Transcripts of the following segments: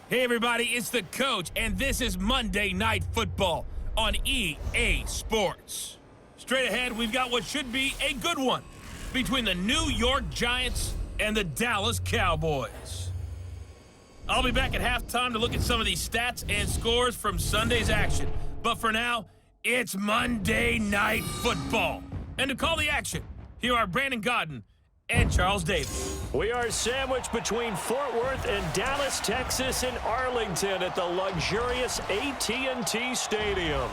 Hey everybody, it's the coach, and this is Monday Night Football on EA Sports. Straight ahead, we've got what should be a good one between the New York Giants and the Dallas Cowboys. I'll be back at halftime to look at some of these stats and scores from Sunday's action. But for now, it's Monday Night Football. And to call the action, here are Brandon Godden and Charles Davis. We are sandwiched between Fort Worth and Dallas, Texas, and Arlington at the luxurious AT&T Stadium.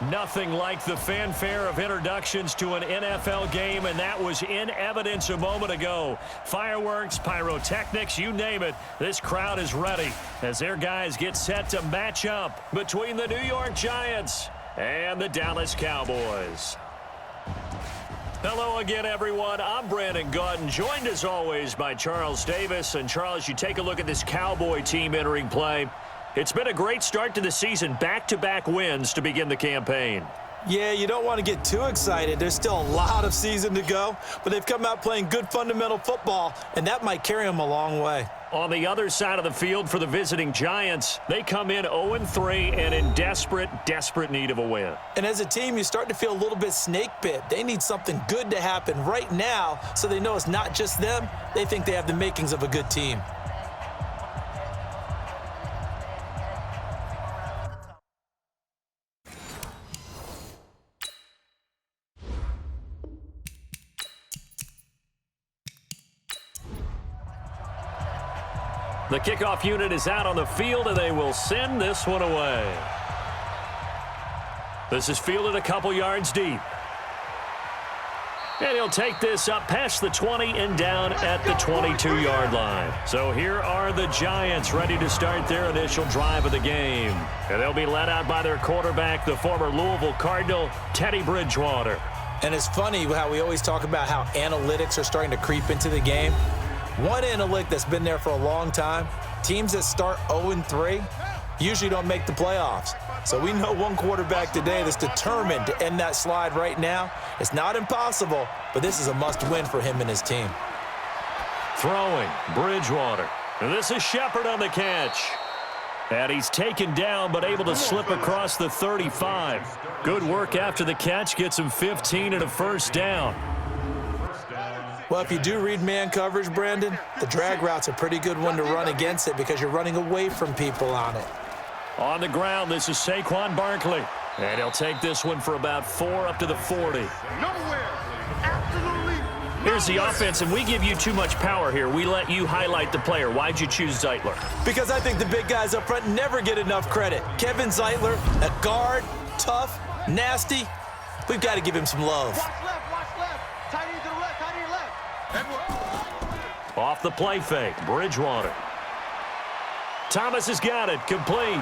Nothing like the fanfare of introductions to an NFL game, and that was in evidence a moment ago. Fireworks, pyrotechnics, you name it, this crowd is ready as their guys get set to match up between the New York Giants and the Dallas Cowboys. Hello again, everyone. I'm Brandon Godden, joined as always by Charles Davis. And Charles, you take a look at this Cowboy team entering play. It's been a great start to the season, back-to-back wins to begin the campaign. Yeah, you don't want to get too excited. There's still a lot of season to go, but they've come out playing good fundamental football, and that might carry them a long way. On the other side of the field for the visiting Giants, they come in 0-3 and in desperate need of a win. And as a team, you start to feel a little bit snake bit. They need something good to happen right now so they know it's not just them. They think they have the makings of a good team. The kickoff unit is out on the field, and they will send this one away. This is fielded a couple yards deep. And he'll take this up past the 20 and down at the 22-yard line. So here are the Giants ready to start their initial drive of the game. And they'll be led out by their quarterback, the former Louisville Cardinal, Teddy Bridgewater. And it's funny how we always talk about how analytics are starting to creep into the game. One analytic that's been there for a long time, teams that start 0-3 usually don't make the playoffs. So we know one quarterback today that's determined to end that slide right now. It's not impossible, but this is a must-win for him and his team. Throwing, Bridgewater. And this is Shepard on the catch. And he's taken down, but able to slip across the 35. Good work after the catch, gets him 15 and a first down. Well, if you do read man coverage, Brandon, the drag route's a pretty good one to run against it because you're running away from people on it. On the ground, this is Saquon Barkley. And he'll take this one for about 4 up to the 40. Here's the offense, and we give you too much power here. We let you highlight the player. Why'd you choose Zeitler? Because I think the big guys up front never get enough credit. Kevin Zeitler, a guard, tough, nasty. We've got to give him some love. Off the play fake, Bridgewater. Thomas has got it, complete.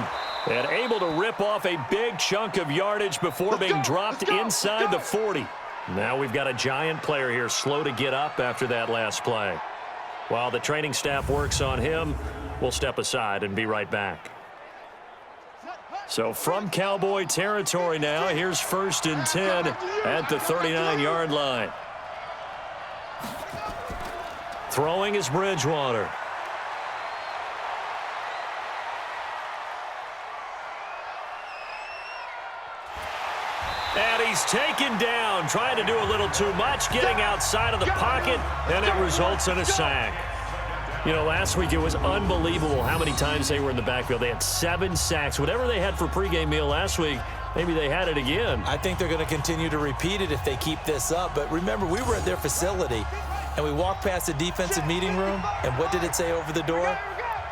And able to rip off a big chunk of yardage before being dropped inside the 40. Now we've got a Giant player here slow to get up after that last play. While the training staff works on him, we'll step aside and be right back. So from Cowboy territory now, here's 1st and 10 at the 39-yard line. Throwing is Bridgewater. And he's taken down, trying to do a little too much, getting outside of the pocket, and it results in a sack. You know, last week it was unbelievable how many times they were in the backfield. They had 7 sacks. Whatever they had for pregame meal last week, maybe they had it again. I think they're going to continue to repeat it if they keep this up. But remember, we were at their facility, and we walked past the defensive meeting room, and what did it say over the door?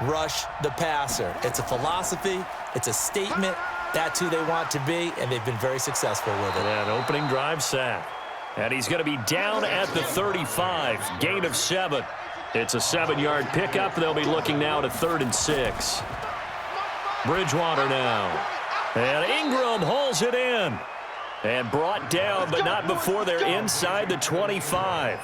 Rush the passer. It's a philosophy. It's a statement. That's who they want to be, and they've been very successful with it. An opening drive sack. And he's going to be down at the 35, gain of 7. It's a 7-yard pickup. They'll be looking now to 3rd and 6. Bridgewater now. And Ingram hauls it in. And brought down, but not before they're inside the 25.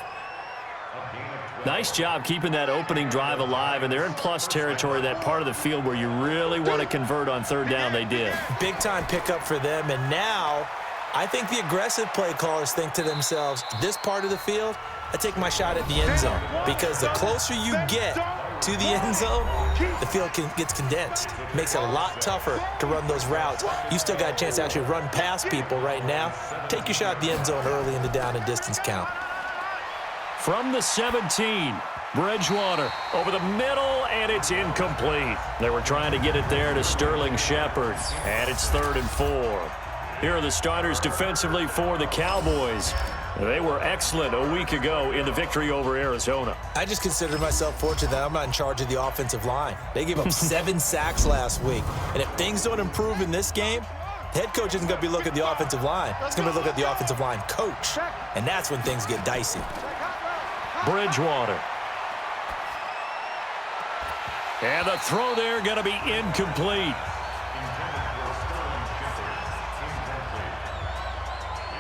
Nice job keeping that opening drive alive, and they're in plus territory, that part of the field where you really want to convert on 3rd down. They did. Big-time pickup for them, and now I think the aggressive play callers think to themselves, this part of the field, I take my shot at the end zone, because the closer you get, to the end zone, the field gets condensed. Makes it a lot tougher to run those routes. You still got a chance to actually run past people right now. Take your shot at the end zone early in the down and distance count. From the 17, Bridgewater over the middle, and it's incomplete. They were trying to get it there to Sterling Shepard, and it's 3rd and 4. Here are the starters defensively for the Cowboys. They were excellent a week ago in the victory over Arizona. I just consider myself fortunate that I'm not in charge of the offensive line. They gave up 7 sacks last week, and if things don't improve in this game, the head coach isn't going to be looking at the offensive line. He's going to be looking at the offensive line coach, and that's when things get dicey. Bridgewater. And the throw there going to be incomplete.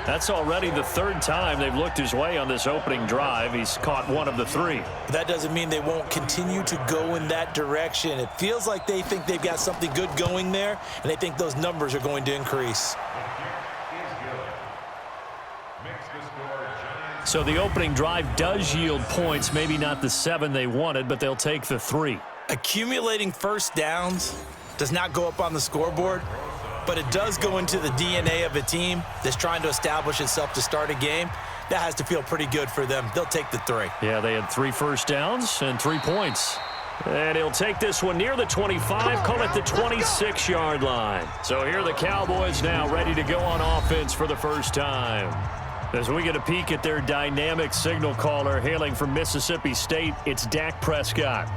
That's already the 3rd time they've looked his way on this opening drive. He's caught 1 of the 3. That doesn't mean they won't continue to go in that direction. It feels like they think they've got something good going there, and they think those numbers are going to increase. So the opening drive does yield points, maybe not the 7 they wanted, but they'll take the 3. Accumulating first downs does not go up on the scoreboard, but it does go into the DNA of a team that's trying to establish itself to start a game. That has to feel pretty good for them. They'll take the 3. Yeah, they had 3 first downs and 3 points. And he'll take this one near the 25, call it the 26-yard line. So here are the Cowboys now ready to go on offense for the first time. As we get a peek at their dynamic signal caller hailing from Mississippi State, it's Dak Prescott.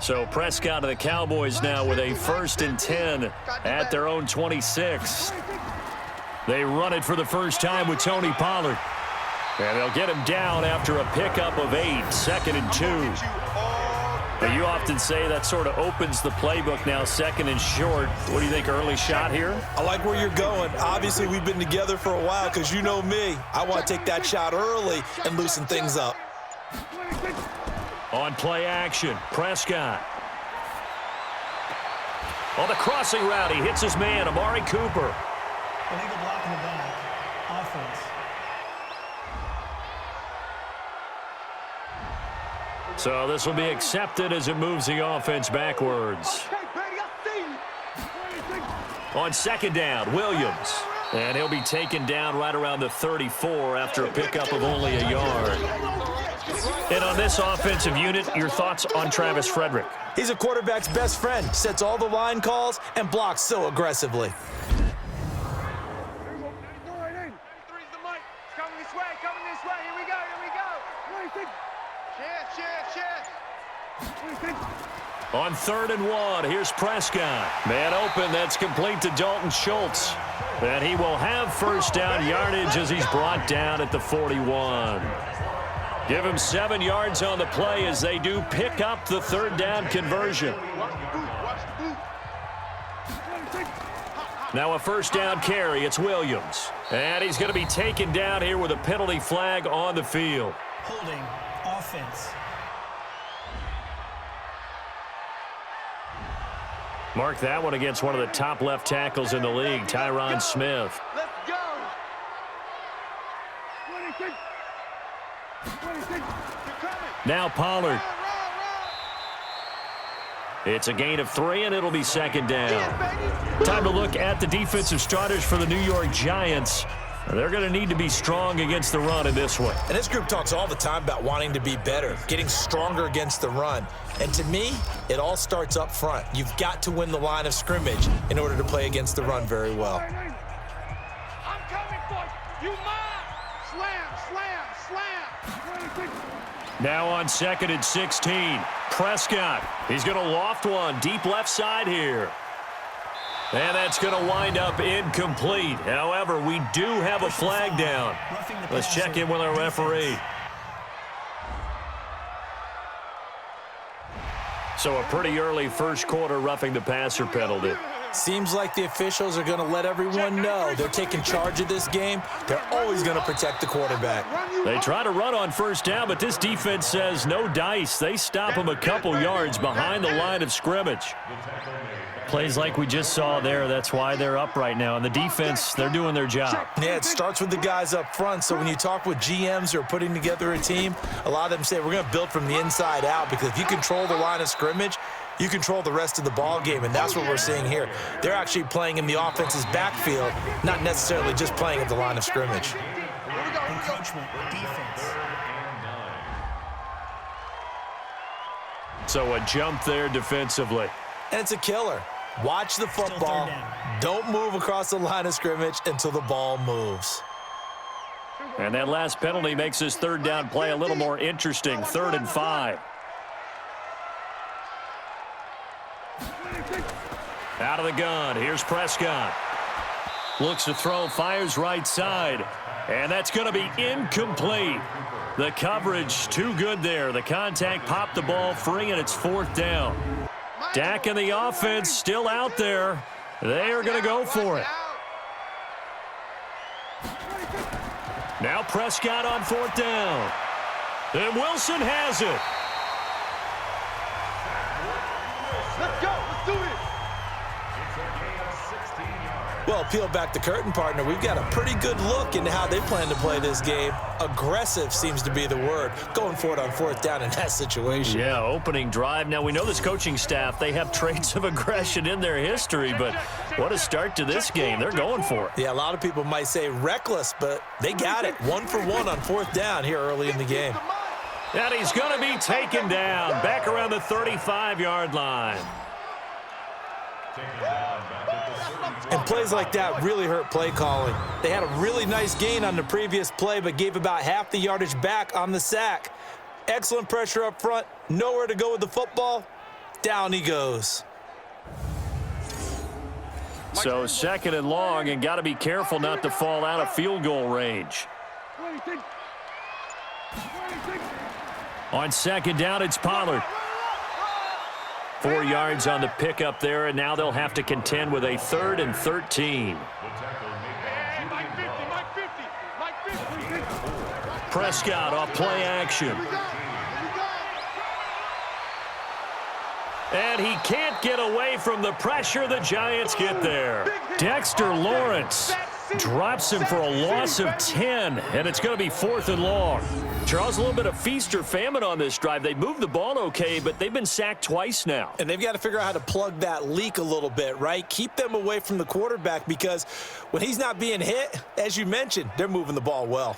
So Prescott of the Cowboys now with a 1st and 10 at their own 26. They run it for the first time with Tony Pollard. And they'll get him down after a pickup of 8, 2nd and 2. But you often say that sort of opens the playbook now, 2nd and short. What do you think, early shot here? I like where you're going. Obviously, we've been together for a while because you know me. I want to take that shot early and loosen things up. On play action, Prescott. On the crossing route, he hits his man, Amari Cooper. Illegal block in the back. Offense. So this will be accepted as it moves the offense backwards. On 2nd down, Williams. And he'll be taken down right around the 34 after a pickup of only a yard. And on this offensive unit, your thoughts on Travis Frederick? He's a quarterback's best friend, sets all the line calls, and blocks so aggressively. On 3rd and 1, here's Prescott. Man open, that's complete to Dalton Schultz. And he will have first down yardage as he's brought down at the 41. Give him 7 yards on the play as they do pick up the 3rd down conversion. Now a first down carry, it's Williams. And he's going to be taken down here with a penalty flag on the field. Holding offense. Mark that one against one of the top left tackles in the league, Tyron Smith. Let's go. Now Pollard. It's a gain of 3, and it'll be 2nd down. Time to look at the defensive starters for the New York Giants. They're going to need to be strong against the run in this one. And this group talks all the time about wanting to be better, getting stronger against the run. And to me, it all starts up front. You've got to win the line of scrimmage in order to play against the run very well. I'm coming for you. You mine. Slam. Now on 2nd and 16, Prescott. He's going to loft one deep left side here. And that's going to wind up incomplete. However, we do have a flag down. Let's check in with our referee. So a pretty early first quarter roughing the passer penalty. Seems like the officials are going to let everyone know they're taking charge of this game. They're always going to protect the quarterback. They try to run on first down, but this defense says no dice. They stop them a couple yards behind the line of scrimmage. Plays like we just saw there, that's why they're up right now. And the defense, they're doing their job. Yeah, it starts with the guys up front. So when you talk with GMs who are putting together a team, a lot of them say we're going to build from the inside out, because if you control the line of scrimmage, you control the rest of the ball game, and that's what we're seeing here. They're actually playing in the offense's backfield, not necessarily just playing at the line of scrimmage. Encroachment, defense. So a jump there defensively. And it's a killer. Watch the football. Don't move across the line of scrimmage until the ball moves. And that last penalty makes this third down play a little more interesting. 3rd and 5. Out of the gun, here's Prescott. Looks to throw, fires right side. And that's going to be incomplete. The coverage too good there. The contact popped the ball free, and it's 4th down. Dak and the offense still out there. They are going to go for it. Now Prescott on 4th down. And Wilson has it. Let's go. Let's do it. Well, peel back the curtain, partner. We've got a pretty good look into how they plan to play this game. Aggressive seems to be the word. Going for it on 4th down in that situation. Yeah, opening drive. Now, we know this coaching staff, they have traits of aggression in their history, but what a start to this game. They're going for it. Yeah, a lot of people might say reckless, but they got it. 1 for 1 on 4th down here early in the game. And he's going to be taken down back around the 35-yard line. And plays like that really hurt play calling. They had a really nice gain on the previous play, but gave about half the yardage back on the sack. Excellent pressure up front. Nowhere to go with the football. Down he goes. So 2nd and long, and got to be careful not to fall out of field goal range. On 2nd down, it's Pollard. 4 yards on the pickup there, and now they'll have to contend with a 3rd and 13. Prescott off play action. And he can't get away from the pressure. The Giants get there. Dexter Lawrence drops him for a loss of 10, and it's going to be 4th and long. Charles, a little bit of feast or famine on this drive. They moved the ball okay, but they've been sacked twice now. And they've got to figure out how to plug that leak a little bit, right? Keep them away from the quarterback, because when he's not being hit, as you mentioned, they're moving the ball well.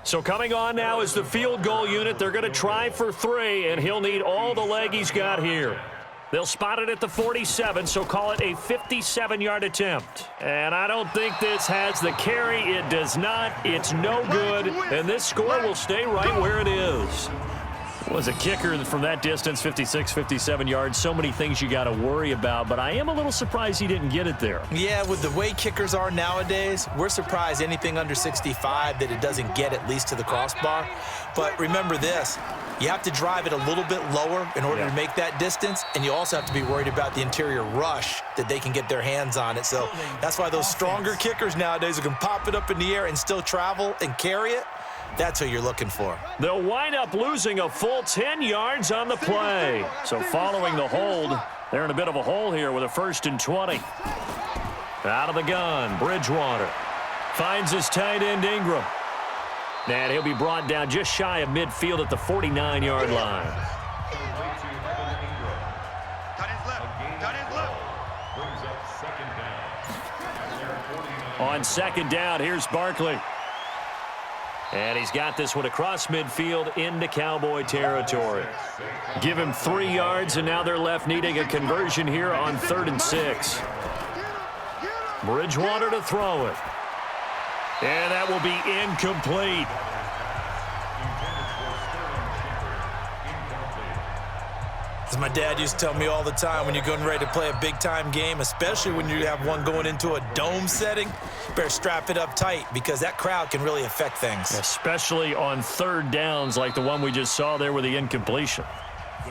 So coming on now is the field goal unit. They're going to try for 3, and he'll need all the leg he's got here. They'll spot it at the 47, so call it a 57-yard attempt. And I don't think this has the carry. It does not. It's no good. And this score will stay right where it is. Was a kicker from that distance, 56, 57 yards. So many things you got to worry about, but I am a little surprised he didn't get it there. Yeah, with the way kickers are nowadays, we're surprised anything under 65 that it doesn't get at least to the crossbar. But remember this, you have to drive it a little bit lower in order to make that distance, and you also have to be worried about the interior rush that they can get their hands on it. So that's why those stronger kickers nowadays who can pop it up in the air and still travel and carry it, that's who you're looking for. They'll wind up losing a full 10 yards on the play. So following the hold, they're in a bit of a hole here with a 1st and 20. Out of the gun, Bridgewater finds his tight end Ingram. And he'll be brought down just shy of midfield at the 49-yard line. On 2nd down, here's Barkley. And he's got this one across midfield into Cowboy territory. Give him 3 yards, and now they're left needing a conversion here on 3rd and 6. Bridgewater to throw it. And that will be incomplete. As my dad used to tell me all the time, when you're getting ready to play a big-time game, especially when you have one going into a dome setting, Better strap it up tight because that crowd can really affect things. Especially on third downs like the one we just saw there with the incompletion.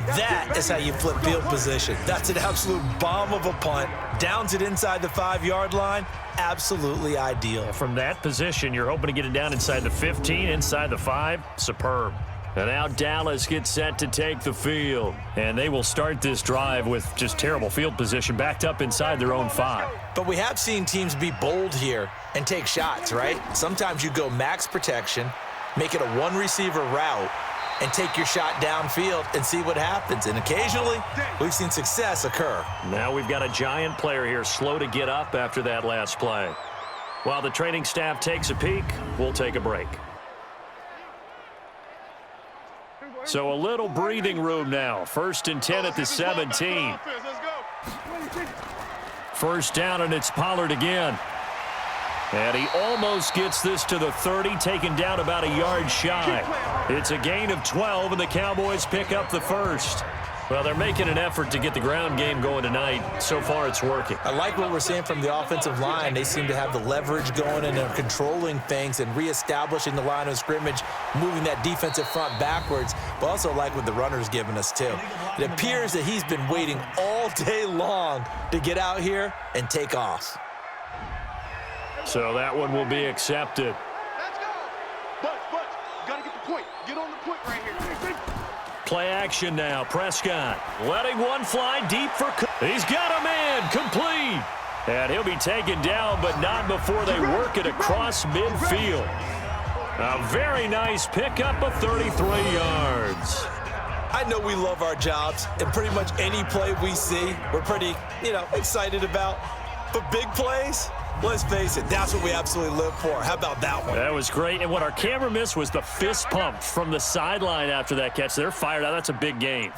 That is how you flip field position. That's an absolute bomb of a punt. Downs it inside the 5-yard line. Absolutely ideal. From that position, you're hoping to get it down inside the 15, inside the 5. Superb. And now Dallas gets set to take the field. And they will start this drive with just terrible field position backed up inside their own 5. But we have seen teams be bold here and take shots, right? Sometimes you go max protection, make it a one-receiver route, and take your shot downfield and see what happens. And occasionally, we've seen success occur. Now we've got a giant player here slow to get up after that last play. While the training staff takes a peek, we'll take a break. So a little breathing room now. 1st and 10 at the 17. First down, and it's Pollard again. And he almost gets this to the 30, taken down about a yard shy. It's a gain of 12, and the Cowboys pick up the first. Well, they're making an effort to get the ground game going tonight. So far, it's working. I like what we're seeing from the offensive line. They seem to have the leverage going, and they're controlling things and reestablishing the line of scrimmage, moving that defensive front backwards, but also like what the runner's giving us, too. It appears that he's been waiting all day long to get out here and take off. So that one will be accepted. Let's go. But, you got to get the point. Get on the point right here. Play action now. Prescott letting one fly deep for. He's got a man complete. And he'll be taken down, but not before they work it across midfield. A very nice pickup of 33 yards. I know we love our jobs, and pretty much any play we see, we're pretty, excited about. But big plays, let's face it, that's what we absolutely live for. How about that one? That was great. And what our camera missed was the fist pump from the sideline after that catch. They're fired out. That's a big gain.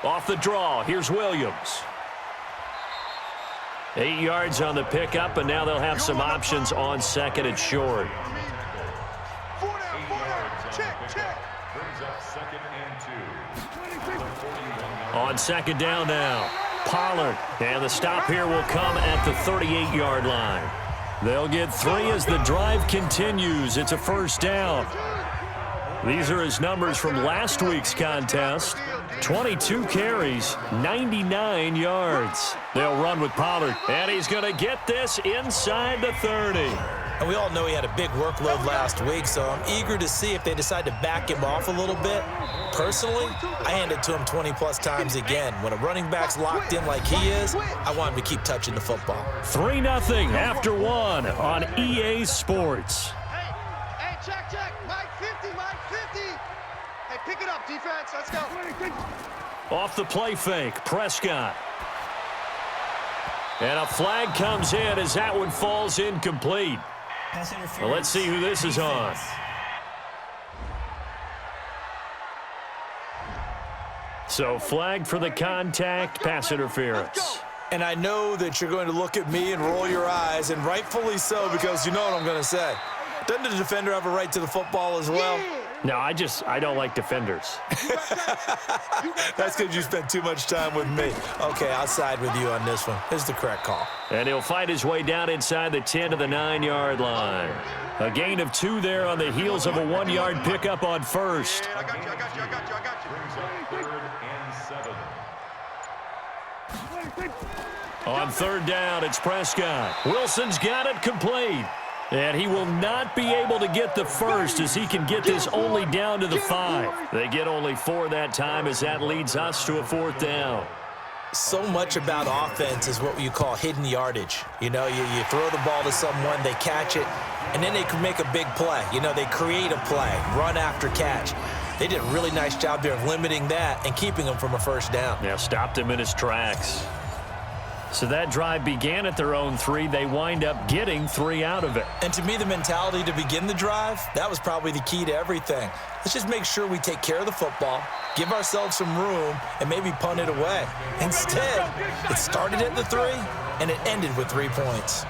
Off the draw, here's Williams. 8 yards on the pickup, and now they'll have some options on 2nd and short. 4 down. Check. Brings up 2nd and 2. On 2nd down now. Pollard, and the stop here will come at the 38-yard line. They'll get 3 as the drive continues. It's a first down. These are his numbers from last week's contest. 22 carries, 99 yards. They'll run with Pollard, and he's going to get this inside the 30. And we all know he had a big workload last week, so I'm eager to see if they decide to back him off a little bit. Personally, I hand it to him 20-plus times again. When a running back's locked in like he is, I want him to keep touching the football. 3-0 after 1 on EA Sports. Hey, check. Mike 50. Hey, pick it up, defense. Let's go. Off the play fake, Prescott. And a flag comes in as that one falls incomplete. Well, let's see who this is on. So flagged for the contact, pass interference. And I know that you're going to look at me and roll your eyes, and rightfully so, because you know what I'm going to say. Doesn't the defender have a right to the football as well? No, I don't like defenders. That's because you spent too much time with me. Okay, I'll side with you on this one. This is the correct call. And he'll fight his way down inside the 10 to the 9-yard line. A gain of 2 there on the heels of a 1-yard pickup on first. I got you. Brings up 3rd and 7. On 3rd down, it's Prescott. Wilson's got it complete. And he will not be able to get the first as he can get this only down to the 5. They get only 4 that time as that leads us to a 4th down. So much about offense is what you call hidden yardage. You throw the ball to someone, they catch it, and then they can make a big play. They create a play, run after catch. They did a really nice job there of limiting that and keeping him from a first down. Yeah, stopped him in his tracks. So that drive began at their own 3. They wind up getting 3 out of it. And to me, the mentality to begin the drive, that was probably the key to everything. Let's just make sure we take care of the football, give ourselves some room, and maybe punt it away. Instead, it started at the 3, and it ended with 3 points.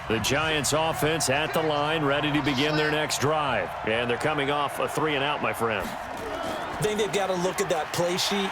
The Giants offense at the line, ready to begin their next drive. And they're coming off a 3-and-out, my friend. I think they've got to look at that play sheet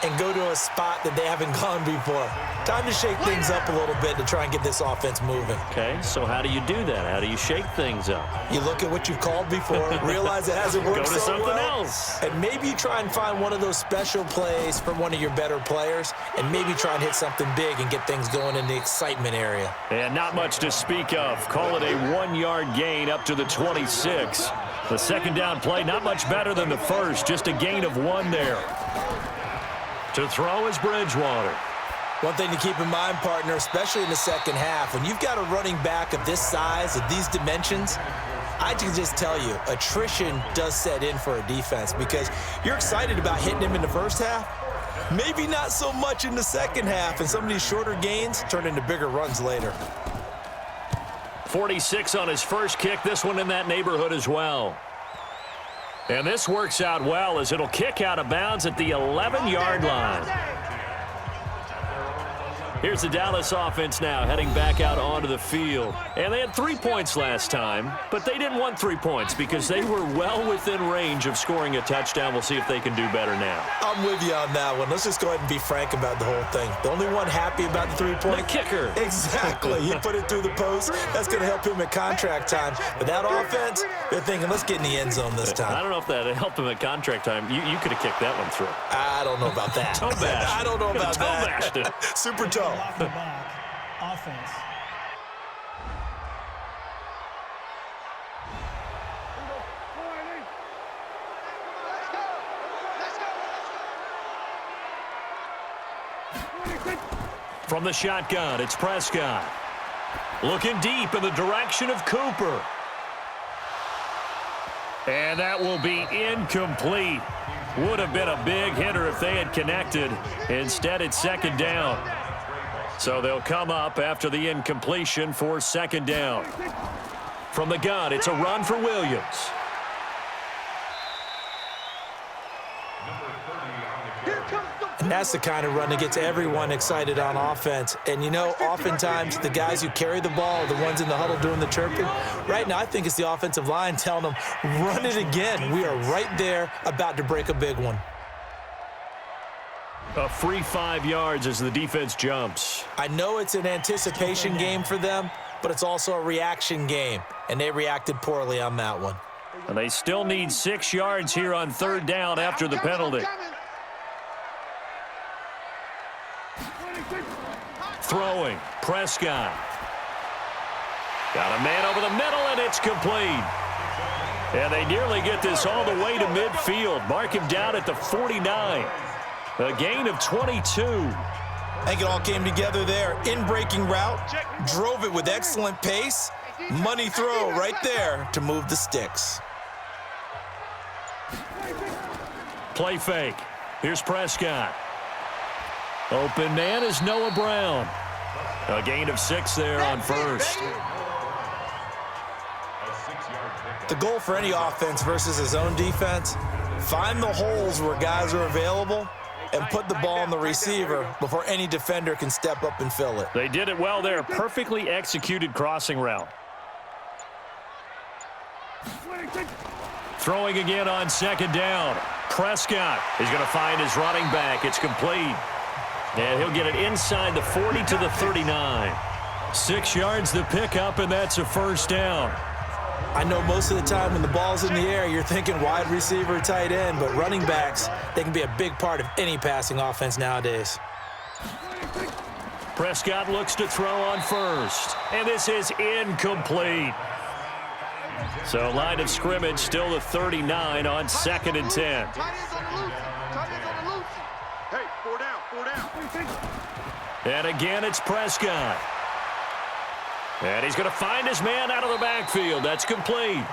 and go to a spot that they haven't gone before. Time to shake things up a little bit to try and get this offense moving. Okay, so how do you do that? How do you shake things up? You look at what you've called before, realize it hasn't worked Go to so something well, else. and maybe you try and find one of those special plays from one of your better players, and maybe try and hit something big and get things going in the excitement area. And not much to speak of. Call it a 1-yard gain up to the 26. The second down play, not much better than the first, just a gain of 1 there. To throw is Bridgewater. One thing to keep in mind, partner, especially in the second half, when you've got a running back of this size, of these dimensions, I can just tell you, attrition does set in for a defense because you're excited about hitting him in the first half, maybe not so much in the second half, and some of these shorter gains turn into bigger runs later. 46 on his first kick, this one in that neighborhood as well. And this works out well as it'll kick out of bounds at the 11-yard line. Here's the Dallas offense now heading back out onto the field. And they had 3 points last time, but they didn't want 3 points because they were well within range of scoring a touchdown. We'll see if they can do better now. I'm with you on that one. Let's just go ahead and be frank about the whole thing. The only one happy about the 3-point? The kicker. Exactly. He put it through the post. That's going to help him at contract time. But that offense, they're thinking, let's get in the end zone this time. I don't know if that helped him at contract time. You could have kicked that one through. I don't know about that. Toe bash. I don't know about Toe bashed that. it. Super toe. Off the back. Offense. From the shotgun, it's Prescott. Looking deep in the direction of Cooper. And that will be incomplete. Would have been a big hitter if they had connected. Instead, it's second down. So they'll come up after the incompletion for second down. From the gun, it's a run for Williams. And that's the kind of run that gets everyone excited on offense. And, you know, oftentimes the guys who carry the ball are the ones in the huddle doing the chirping. Right now, I think it's the offensive line telling them, run it again. We are right there about to break a big one. A free 5 yards as the defense jumps. I know it's an anticipation game for them, but it's also a reaction game. And they reacted poorly on that one. And they still need 6 yards here on third down after the penalty. Throwing, Prescott. Got a man over the middle, and it's complete. And they nearly get this all the way to midfield. Mark him down at the 49. A gain of 22. I think it all came together there. In-breaking route, drove it with excellent pace. Money throw right there to move the sticks. Play fake. Here's Prescott. Open man is Noah Brown. A gain of 6 there on first. The goal for any offense versus his own defense, find the holes where guys are available and put the ball on the receiver before any defender can step up and fill it. They did it well there. Perfectly executed crossing route. Throwing again on second down. Prescott is going to find his running back. It's complete. And he'll get it inside the 40 to the 39. 6 yards the pickup, and that's a first down. I know most of the time when the ball's in the air, you're thinking wide receiver, tight end, but running backs, they can be a big part of any passing offense nowadays. Prescott looks to throw on first, and this is incomplete. So line of scrimmage still the 39 on 2nd and 10. Tight ends on the loose. Tight ends on the loose. Hey, 4 down, 4 down. And again, it's Prescott. And he's going to find his man out of the backfield. That's complete.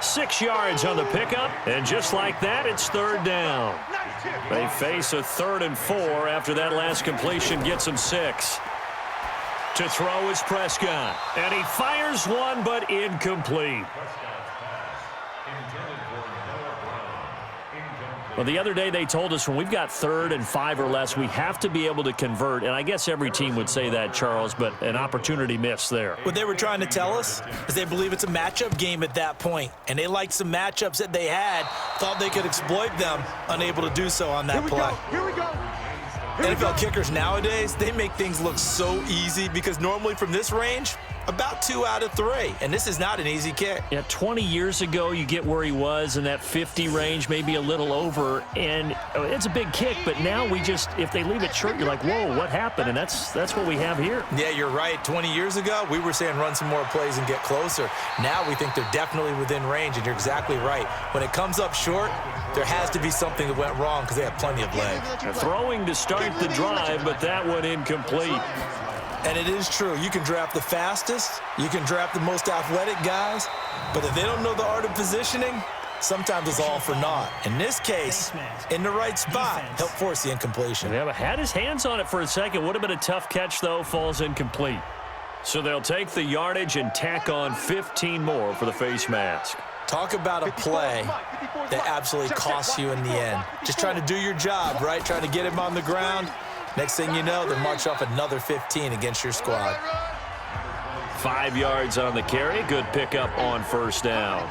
6 yards on the pickup, and just like that, it's third down. They face a 3rd and 4 after that last completion gets them 6. To throw is Prescott, and he fires one, but incomplete. Well, the other day they told us when we've got 3rd and 5 or less, we have to be able to convert. And I guess every team would say that, Charles, but an opportunity missed there. What they were trying to tell us is they believe it's a matchup game at that point, and they liked some matchups that they had, thought they could exploit them, unable to do so on that play. Here we go. NFL kickers nowadays, they make things look so easy because normally from this range, about 2 out of 3, and this is not an easy kick. Yeah, 20 years ago, you get where he was in that 50 range, maybe a little over, and it's a big kick, but now we just, if they leave it short, you're like, whoa, what happened? And that's what we have here. Yeah, you're right. 20 years ago, we were saying run some more plays and get closer. Now we think they're definitely within range, and you're exactly right. When it comes up short, there has to be something that went wrong because they have plenty of leg. Throwing to start the drive, but that one incomplete. And it is true. You can draft the fastest. You can draft the most athletic guys. But if they don't know the art of positioning, sometimes it's all for naught. In this case, in the right spot, help force the incompletion. Yeah, but had his hands on it for a second. Would have been a tough catch, though. Falls incomplete. So they'll take the yardage and tack on 15 more for the face mask. Talk about a play that absolutely costs you in the end. Just trying to do your job, right? Trying to get him on the ground. Next thing you know, they march off another 15 against your squad. 5 yards on the carry. Good pickup on first down.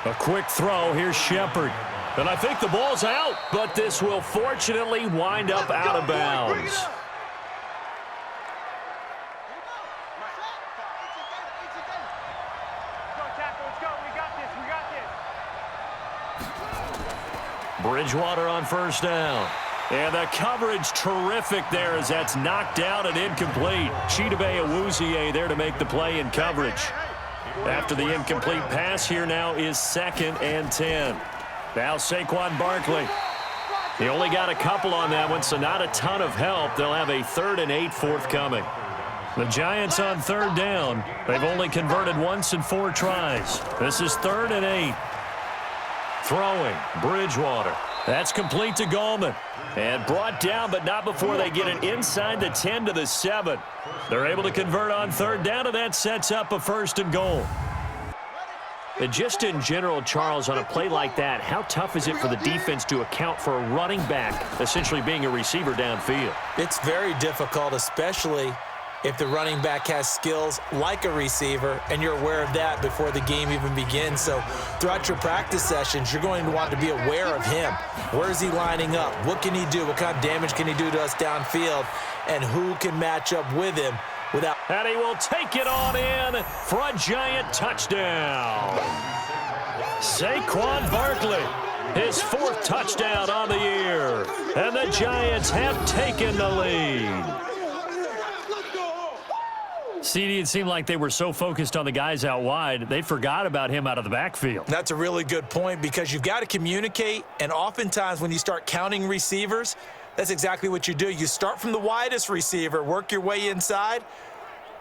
A quick throw. Here's Shepard. And I think the ball's out, but this will fortunately wind up out of bounds. Bridgewater on first down. And the coverage terrific there as that's knocked out and incomplete. Chidobe Awuzie there to make the play in coverage. After the incomplete pass, here now is 2nd and 10. Now Saquon Barkley. He only got a couple on that one, so not a ton of help. They'll have a 3rd and 8 forthcoming. The Giants on 3rd down. They've only converted once in 4 tries. This is 3rd and 8. Throwing, Bridgewater. That's complete to Gallman. And brought down, but not before they get it inside the 10 to the 7. They're able to convert on 3rd down, and that sets up a 1st and goal. And just in general, Charles, on a play like that, how tough is it for the defense to account for a running back essentially being a receiver downfield? It's very difficult, especially if the running back has skills like a receiver, and you're aware of that before the game even begins. So throughout your practice sessions, you're going to want to be aware of him. Where is he lining up? What can he do? What kind of damage can he do to us downfield? And who can match up with him without... And he will take it on in for a Giant touchdown. Saquon Barkley, his 4th touchdown on the year. And the Giants have taken the lead. CD, it seemed like they were so focused on the guys out wide, they forgot about him out of the backfield. That's a really good point because you've got to communicate, and oftentimes when you start counting receivers, that's exactly what you do. You start from the widest receiver, work your way inside.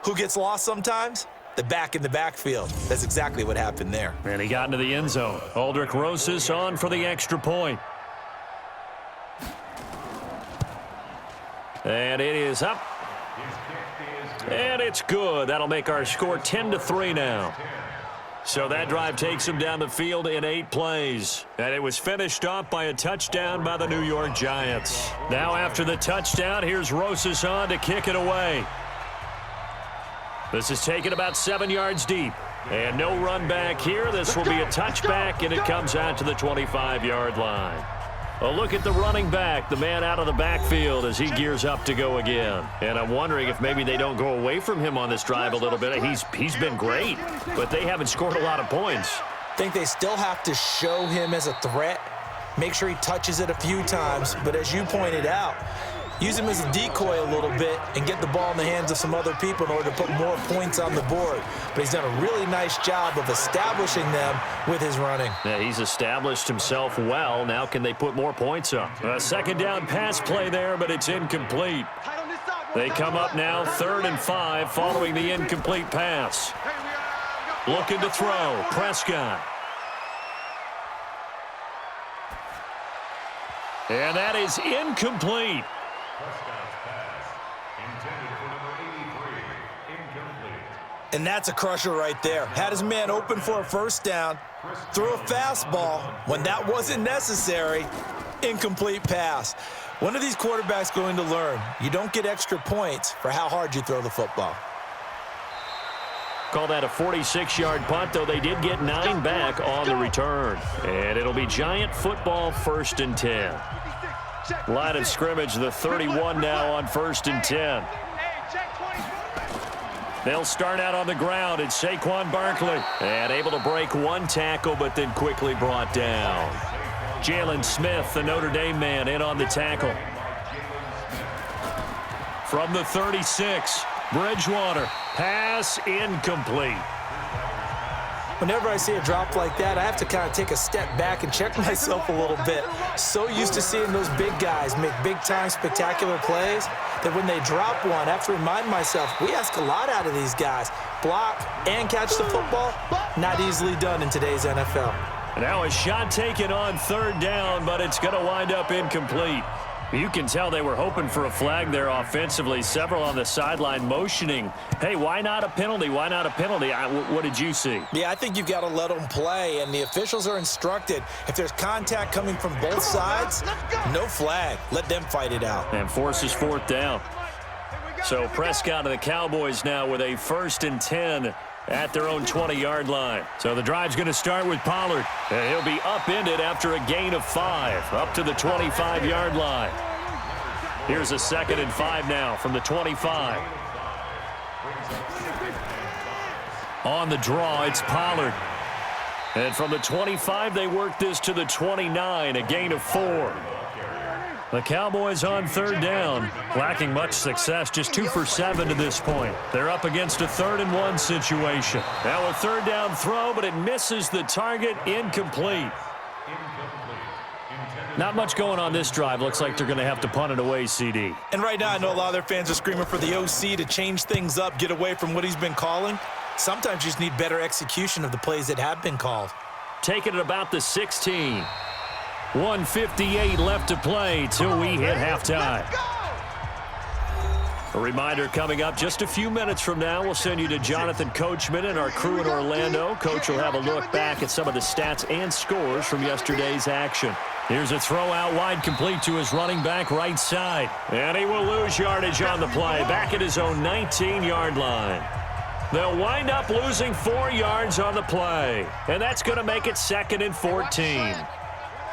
Who gets lost sometimes? The back in the backfield. That's exactly what happened there. And he got into the end zone. Aldrich Rosas on for the extra point. And it is up. And it's good. That'll make our score 10-3 now. So that drive takes him down the field in 8 plays. And it was finished off by a touchdown by the New York Giants. Now after the touchdown, here's Rosas on to kick it away. This is taken about 7 yards deep. And no run back here. This will be a touchback, and it comes out to the 25-yard line. A look at the running back, the man out of the backfield as he gears up to go again. And I'm wondering if maybe they don't go away from him on this drive a little bit. He's been great, but they haven't scored a lot of points. I think they still have to show him as a threat, make sure he touches it a few times. But as you pointed out, use him as a decoy a little bit and get the ball in the hands of some other people in order to put more points on the board. But he's done a really nice job of establishing them with his running. Yeah, he's established himself well. Now can they put more points up? A 2nd down pass play there, but it's incomplete. They come up now 3rd and 5 following the incomplete pass. Looking to throw. Prescott. And that is incomplete. And that's a crusher right there. Had his man open for a first down, threw a fastball when that wasn't necessary, incomplete pass. One of these quarterbacks going to learn, you don't get extra points for how hard you throw the football. Call that a 46-yard punt, though they did get 9 back on the return. And it'll be Giant football, 1st and 10. Line of scrimmage, the 31 now on 1st and 10. They'll start out on the ground. It's Saquon Barkley. And able to break 1 tackle, but then quickly brought down. Jalen Smith, the Notre Dame man, in on the tackle. From the 36, Bridgewater. Pass incomplete. Whenever I see a drop like that, I have to kind of take a step back and check myself a little bit. So used to seeing those big guys make big-time spectacular plays that when they drop one, I have to remind myself, we ask a lot out of these guys. Block and catch the football, not easily done in today's NFL. Now a shot taken on 3rd down, but it's going to wind up incomplete. You can tell they were hoping for a flag there offensively. Several on the sideline motioning, hey, why not a penalty? Why not a penalty? What did you see? Yeah, I think you've got to let them play, and the officials are instructed, if there's contact coming from both sides, no flag. Let them fight it out. And forces 4th down. So Prescott and the Cowboys now with a 1st and 10 at their own 20-yard line. So the drive's going to start with Pollard. And he'll be upended after a gain of 5, up to the 25-yard line. Here's a 2nd and 5 now from the 25. On the draw, it's Pollard. And from the 25, they work this to the 29, a gain of 4. The Cowboys on 3rd down, lacking much success, just 2 for 7 to this point. They're up against a 3rd and 1 situation. Now a 3rd down throw, but it misses the target, incomplete. Not much going on this drive. Looks like they're going to have to punt it away, CD. And right now, I know a lot of their fans are screaming for the OC to change things up, get away from what he's been calling. Sometimes you just need better execution of the plays that have been called. Taking it about the 16. 1:58 left to play till we hit halftime. A reminder coming up just a few minutes from now. We'll send you to Jonathan Coachman and our crew in Orlando. Coach will have a look back at some of the stats and scores from yesterday's action. Here's a throw out wide, complete to his running back right side. And he will lose yardage on the play, back at his own 19-yard line. They'll wind up losing 4 yards on the play. And that's going to make it 2nd and 14.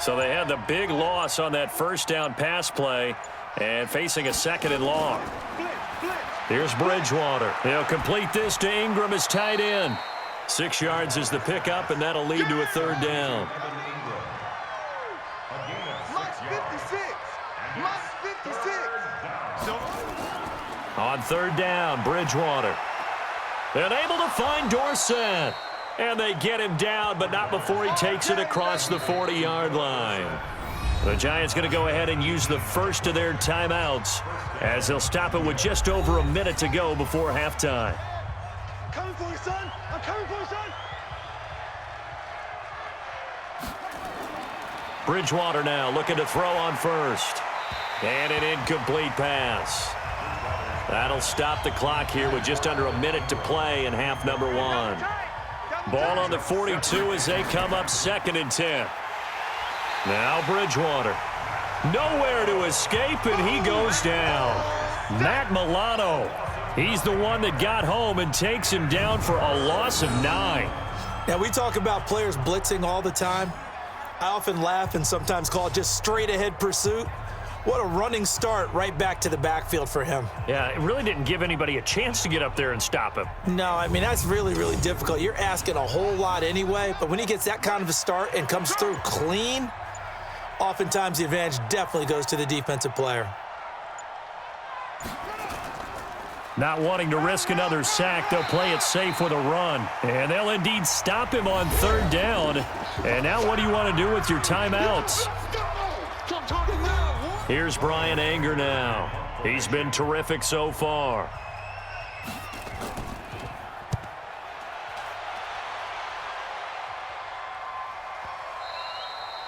So they had the big loss on that 1st down pass play and facing a 2nd and long. Here's Bridgewater. He'll complete this to Ingram as tight end. 6 yards is the pickup, and that'll lead to a 3rd down. On 3rd down, Bridgewater. And able to find Dorsett. And they get him down, but not before he takes it across the 40-yard line. The Giants going to go ahead and use the first of their timeouts as they'll stop it with just over a minute to go before halftime. Coming for you, son. I'm coming for you, son. Bridgewater now looking to throw on 1st. And an incomplete pass. That'll stop the clock here with just under a minute to play in half number 1. Ball on the 42 as they come up 2nd and 10. Now Bridgewater. Nowhere to escape, and he goes down. Matt Milano. He's the one that got home and takes him down for a loss of 9. Now, we talk about players blitzing all the time. I often laugh and sometimes call it just straight-ahead pursuit. What a running start right back to the backfield for him. Yeah, it really didn't give anybody a chance to get up there and stop him. No, I mean, that's really, really difficult. You're asking a whole lot anyway, but when he gets that kind of a start and comes through clean, oftentimes the advantage definitely goes to the defensive player. Not wanting to risk another sack, they'll play it safe with a run. And they'll indeed stop him on 3rd down. And now what do you want to do with your timeouts? Here's Brian Anger now. He's been terrific so far.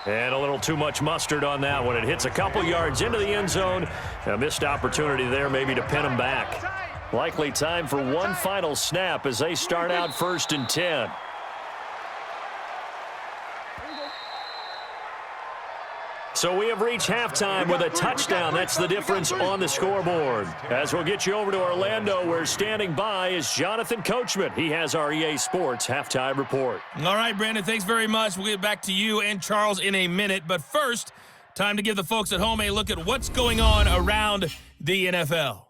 And a little too much mustard on that one. It hits a couple yards into the end zone. A missed opportunity there maybe to pin him back. Likely time for one final snap as they start out 1st and 10. So we have reached halftime with a touchdown. That's the difference on the scoreboard. As we'll get you over to Orlando, where standing by is Jonathan Coachman. He has our EA Sports halftime report. All right, Brandon, thanks very much. We'll get back to you and Charles in a minute. But first, time to give the folks at home a look at what's going on around the NFL.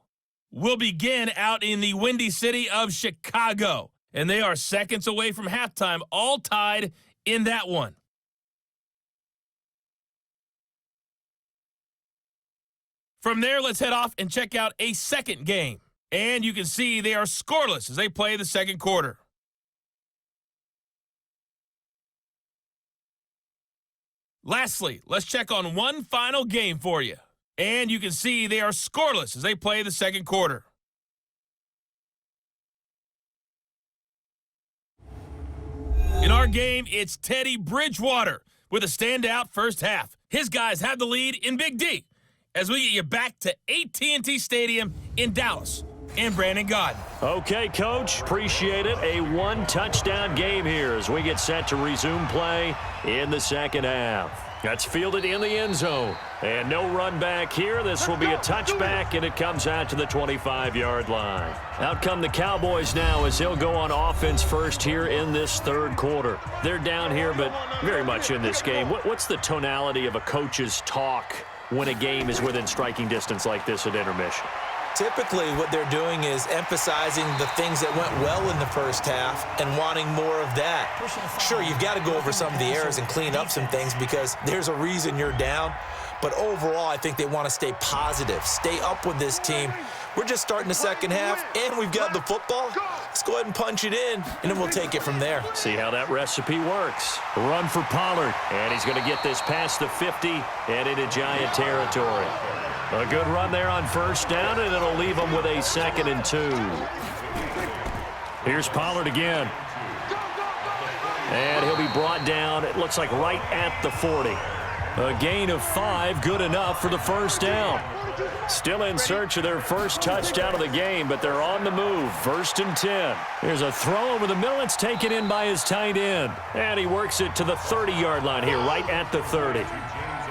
We'll begin out in the windy city of Chicago, and they are seconds away from halftime, all tied in that one. From there, let's head off and check out a second game. And you can see they are scoreless as they play the second quarter. Lastly, let's check on one final game for you. And you can see they are scoreless as they play the second quarter. In our game, it's Teddy Bridgewater with a standout first half. His guys have the lead in Big D as we get you back to AT&T Stadium in Dallas. And Brandon Gaudin. Okay, Coach. Appreciate it. A one-touchdown game here as we get set to resume play in the second half. That's fielded in the end zone. And no run back here. This will be a touchback, and it comes out to the 25-yard line. Out come the Cowboys now as they'll go on offense first here in this third quarter. They're down here, but very much in this game. What's the tonality of a coach's talk when a game is within striking distance like this at intermission? Typically, what they're doing is emphasizing the things that went well in the first half and wanting more of that. Sure, you've got to go over some of the errors and clean up some things because there's a reason you're down. But overall, I think they want to stay positive, stay up with this team. We're just starting the second half, and we've got the football. Let's go ahead and punch it in, and then we'll take it from there. See how that recipe works. Run for Pollard, and he's going to get this past the 50 and into Giant territory. A good run there on first down, and it'll leave him with a 2nd and 2. Here's Pollard again. And he'll be brought down, it looks like right at the 40. A gain of 5, good enough for the first down. Still in search of their first touchdown of the game, but they're on the move. 1st and 10. Here's a throw over the middle. It's taken in by his tight end. And he works it to the 30-yard line here, right at the 30.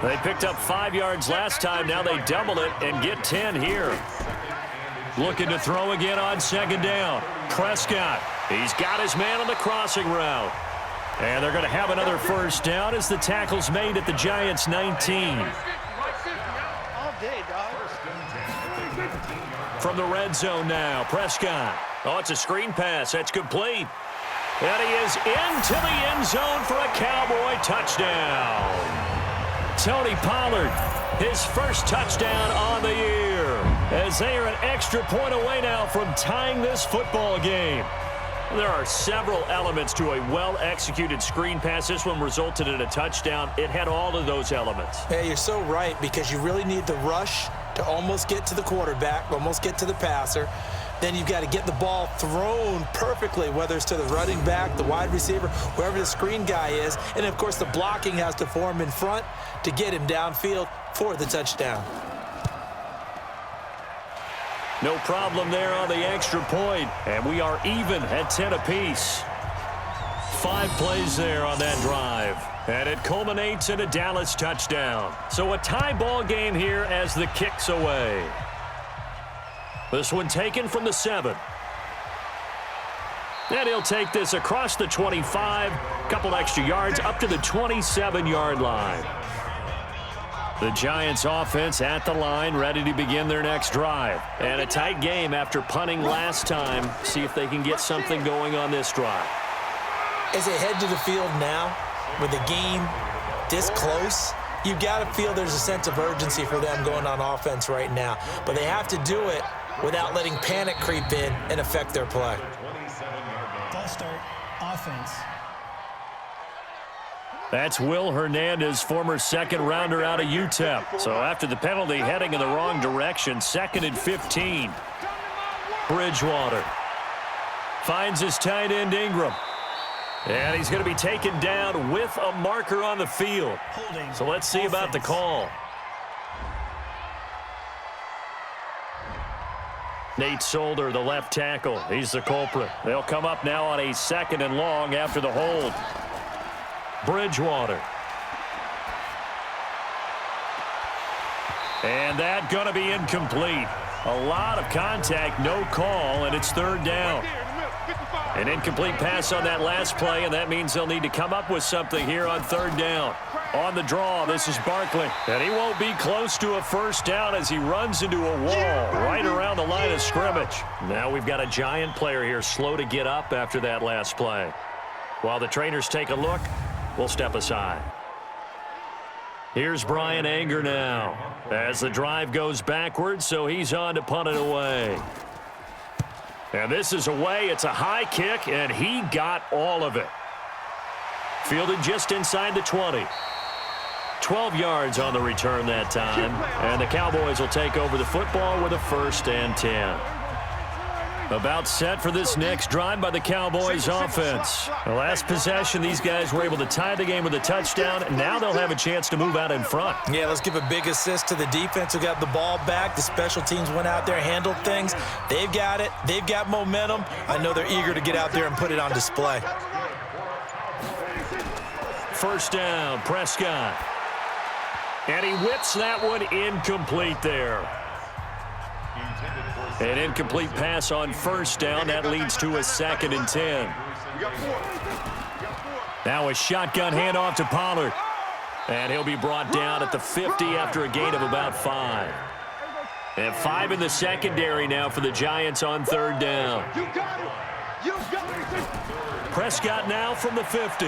They picked up 5 yards last time. Now they double it and get 10 here. Looking to throw again on second down. Prescott. He's got his man on the crossing route. And they're going to have another first down as the tackle's made at the Giants' 19. From the red zone now, Prescott. Oh, it's a screen pass. That's complete. And he is into the end zone for a Cowboy touchdown. Tony Pollard, his first touchdown on the year, as they are an extra point away now from tying this football game. There are several elements to a well-executed screen pass. This one resulted in a touchdown. It had all of those elements. Hey, you're so right, because you really need the rush to almost get to the quarterback, almost get to the passer. Then you've got to get the ball thrown perfectly, whether it's to the running back, the wide receiver, wherever the screen guy is. And, of course, the blocking has to form in front to get him downfield for the touchdown. No problem there on the extra point, and we are even at 10 apiece. 5 plays there on that drive, and it culminates in a Dallas touchdown. So a tie ball game here as the kick's away. This one taken from the 7. And he'll take this across the 25, couple extra yards up to the 27-yard line. The Giants offense at the line, ready to begin their next drive. And a tight game after punting last time. See if they can get something going on this drive. As they head to the field now, with the game this close, you've got to feel there's a sense of urgency for them going on offense right now. But they have to do it without letting panic creep in and affect their play. False start, offense. That's Will Hernandez, former second-rounder out of UTEP. So after the penalty, heading in the wrong direction, 2nd and 15. Bridgewater finds his tight end, Ingram. And he's going to be taken down with a marker on the field. So let's see about the call. Nate Solder, the left tackle. He's the culprit. They'll come up now on a 2nd and long after the hold. Bridgewater. And that going to be incomplete. A lot of contact, no call, and it's 3rd down. An incomplete pass on that last play, and that means they'll need to come up with something here on 3rd down. On the draw, this is Barkley, and he won't be close to a 1st down as he runs into a wall right around the line of scrimmage. Now we've got a Giant player here slow to get up after that last play. While the trainers take a look, we'll step aside. Here's Brian Anger now as the drive goes backwards, so he's on to punt it away. And this is away. It's a high kick, and he got all of it. Fielded just inside the 20. 12 yards on the return that time. And the Cowboys will take over the football with a 1st and 10. About set for this next drive by the Cowboys offense. The last possession, these guys were able to tie the game with a touchdown. Now they'll have a chance to move out in front. Yeah, let's give a big assist to the defense who got the ball back. The special teams went out there, handled things. They've got it. They've got momentum. I know they're eager to get out there and put it on display. 1st down, Prescott. And he whips that one incomplete there. An incomplete pass on 1st down. That leads to a 2nd and 10. Now a shotgun handoff to Pollard. And he'll be brought down at the 50 after a gain of about 5. And 5 in the secondary now for the Giants on 3rd down. Prescott now from the 50.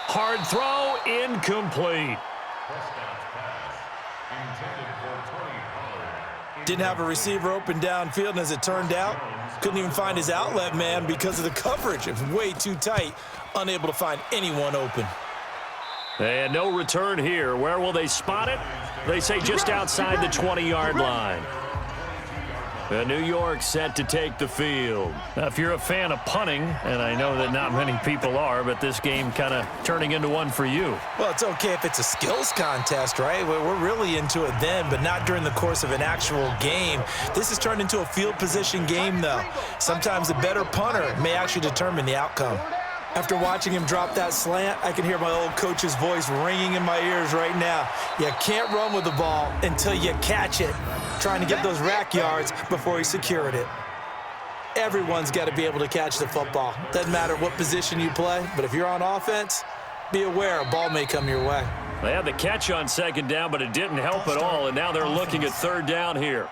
Hard throw, incomplete. Didn't have a receiver open downfield, and as it turned out, couldn't even find his outlet man because of the coverage. It was way too tight, unable to find anyone open. And no return here. Where will they spot it? They say just outside the 20-yard line. And New York set to take the field. Now, if you're a fan of punting, and I know that not many people are, but this game kind of turning into one for you. Well, it's okay if it's a skills contest, right? We're really into it then, but not during the course of an actual game. This has turned into a field position game, though. Sometimes the better punter may actually determine the outcome. After watching him drop that slant, I can hear my old coach's voice ringing in my ears right now. You can't run with the ball until you catch it. Trying to get those rack yards before he secured it. Everyone's got to be able to catch the football. Doesn't matter what position you play, but if you're on offense, be aware a ball may come your way. They had the catch on 2nd down, but it didn't help at all, and now they're looking at 3rd down here.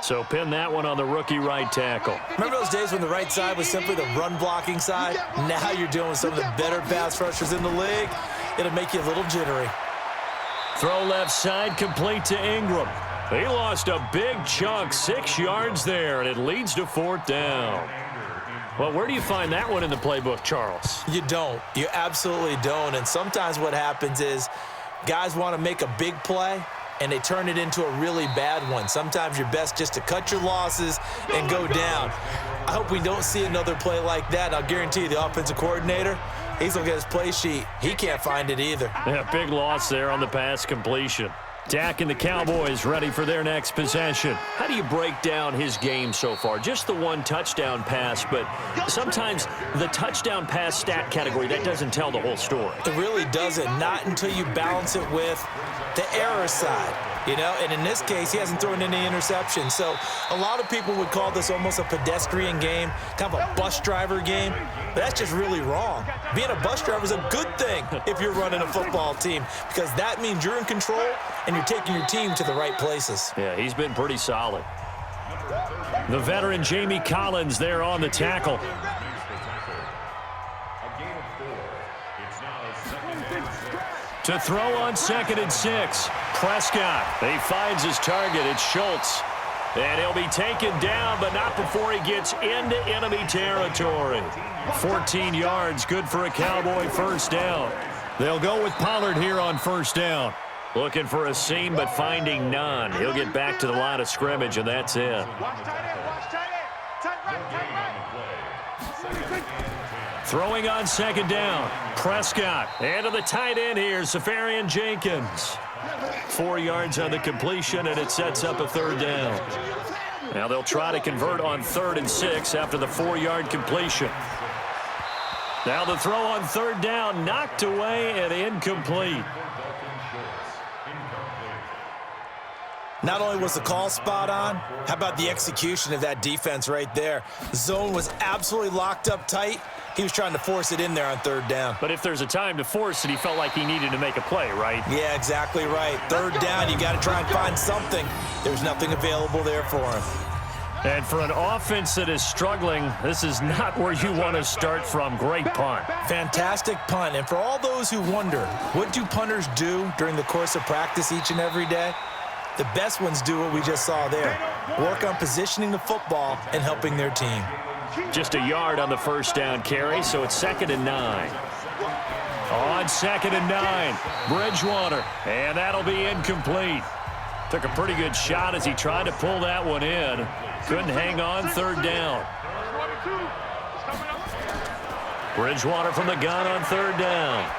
So pin that one on the rookie right tackle. Remember those days when the right side was simply the run-blocking side? Now you're dealing with some of the better pass rushers in the league. It'll make you a little jittery. Throw left side, complete to Ingram. He lost a big chunk, 6 yards there, and it leads to 4th down. Well, where do you find that one in the playbook, Charles? You don't. You absolutely don't. And sometimes what happens is guys want to make a big play, and they turn it into a really bad one. Sometimes you're best just to cut your losses and go down. I hope we don't see another play like that. I'll guarantee you the offensive coordinator, he's looking at his play sheet. He can't find it either. Yeah, big loss there on the pass completion. Dak and the Cowboys ready for their next possession. How do you break down his game so far? Just the one touchdown pass, but sometimes the touchdown pass stat category, that doesn't tell the whole story. It really doesn't, not until you balance it with the error side. You know, and in this case, he hasn't thrown any interceptions. So a lot of people would call this almost a pedestrian game, kind of a bus driver game. But that's just really wrong. Being a bus driver is a good thing if you're running a football team, because that means you're in control and you're taking your team to the right places. Yeah, he's been pretty solid. The veteran Jamie Collins there on the tackle. To throw on 2nd and 6. Prescott. He finds his target. It's Schultz. And he'll be taken down, but not before he gets into enemy territory. 14 yards, good for a Cowboy 1st down. They'll go with Pollard here on 1st down. Looking for a seam, but finding none. He'll get back to the line of scrimmage, and that's it. Watch tight end, watch tight end. Tight right. Throwing on 2nd down. Prescott. And to the tight end here, Safarian Jenkins. 4 yards on the completion, and it sets up a third down. Now they'll try to convert on 3rd and 6 after the 4-yard completion. Now the throw on 3rd down, knocked away and incomplete. Not only was the call spot on, how about the execution of that defense right there? The zone was absolutely locked up tight. He was trying to force it in there on 3rd down. But if there's a time to force it, he felt like he needed to make a play, right? Yeah, exactly right. 3rd down, you got to try and find something. There's nothing available there for him. And for an offense that is struggling, this is not where you want to start from. Great punt. Fantastic punt. And for all those who wonder, what do punters do during the course of practice each and every day? The best ones do what we just saw there. Work on positioning the football and helping their team. Just a yard on the 1st down carry, so it's 2nd and 9. On 2nd and 9, Bridgewater, and that'll be incomplete. Took a pretty good shot as he tried to pull that one in. Couldn't hang on 3rd down. Bridgewater from the gun on 3rd down.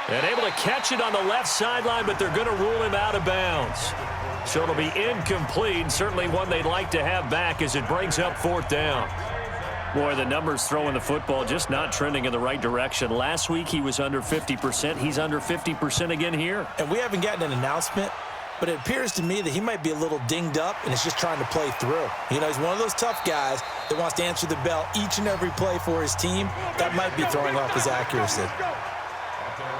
And able to catch it on the left sideline, but they're going to rule him out of bounds. So it'll be incomplete, certainly one they'd like to have back as it brings up 4th down. Boy, the numbers throwing the football just not trending in the right direction. Last week he was under 50%. He's under 50% again here. And we haven't gotten an announcement, but it appears to me that he might be a little dinged up and is just trying to play through. You know, he's one of those tough guys that wants to answer the bell each and every play for his team. That might be throwing off his accuracy.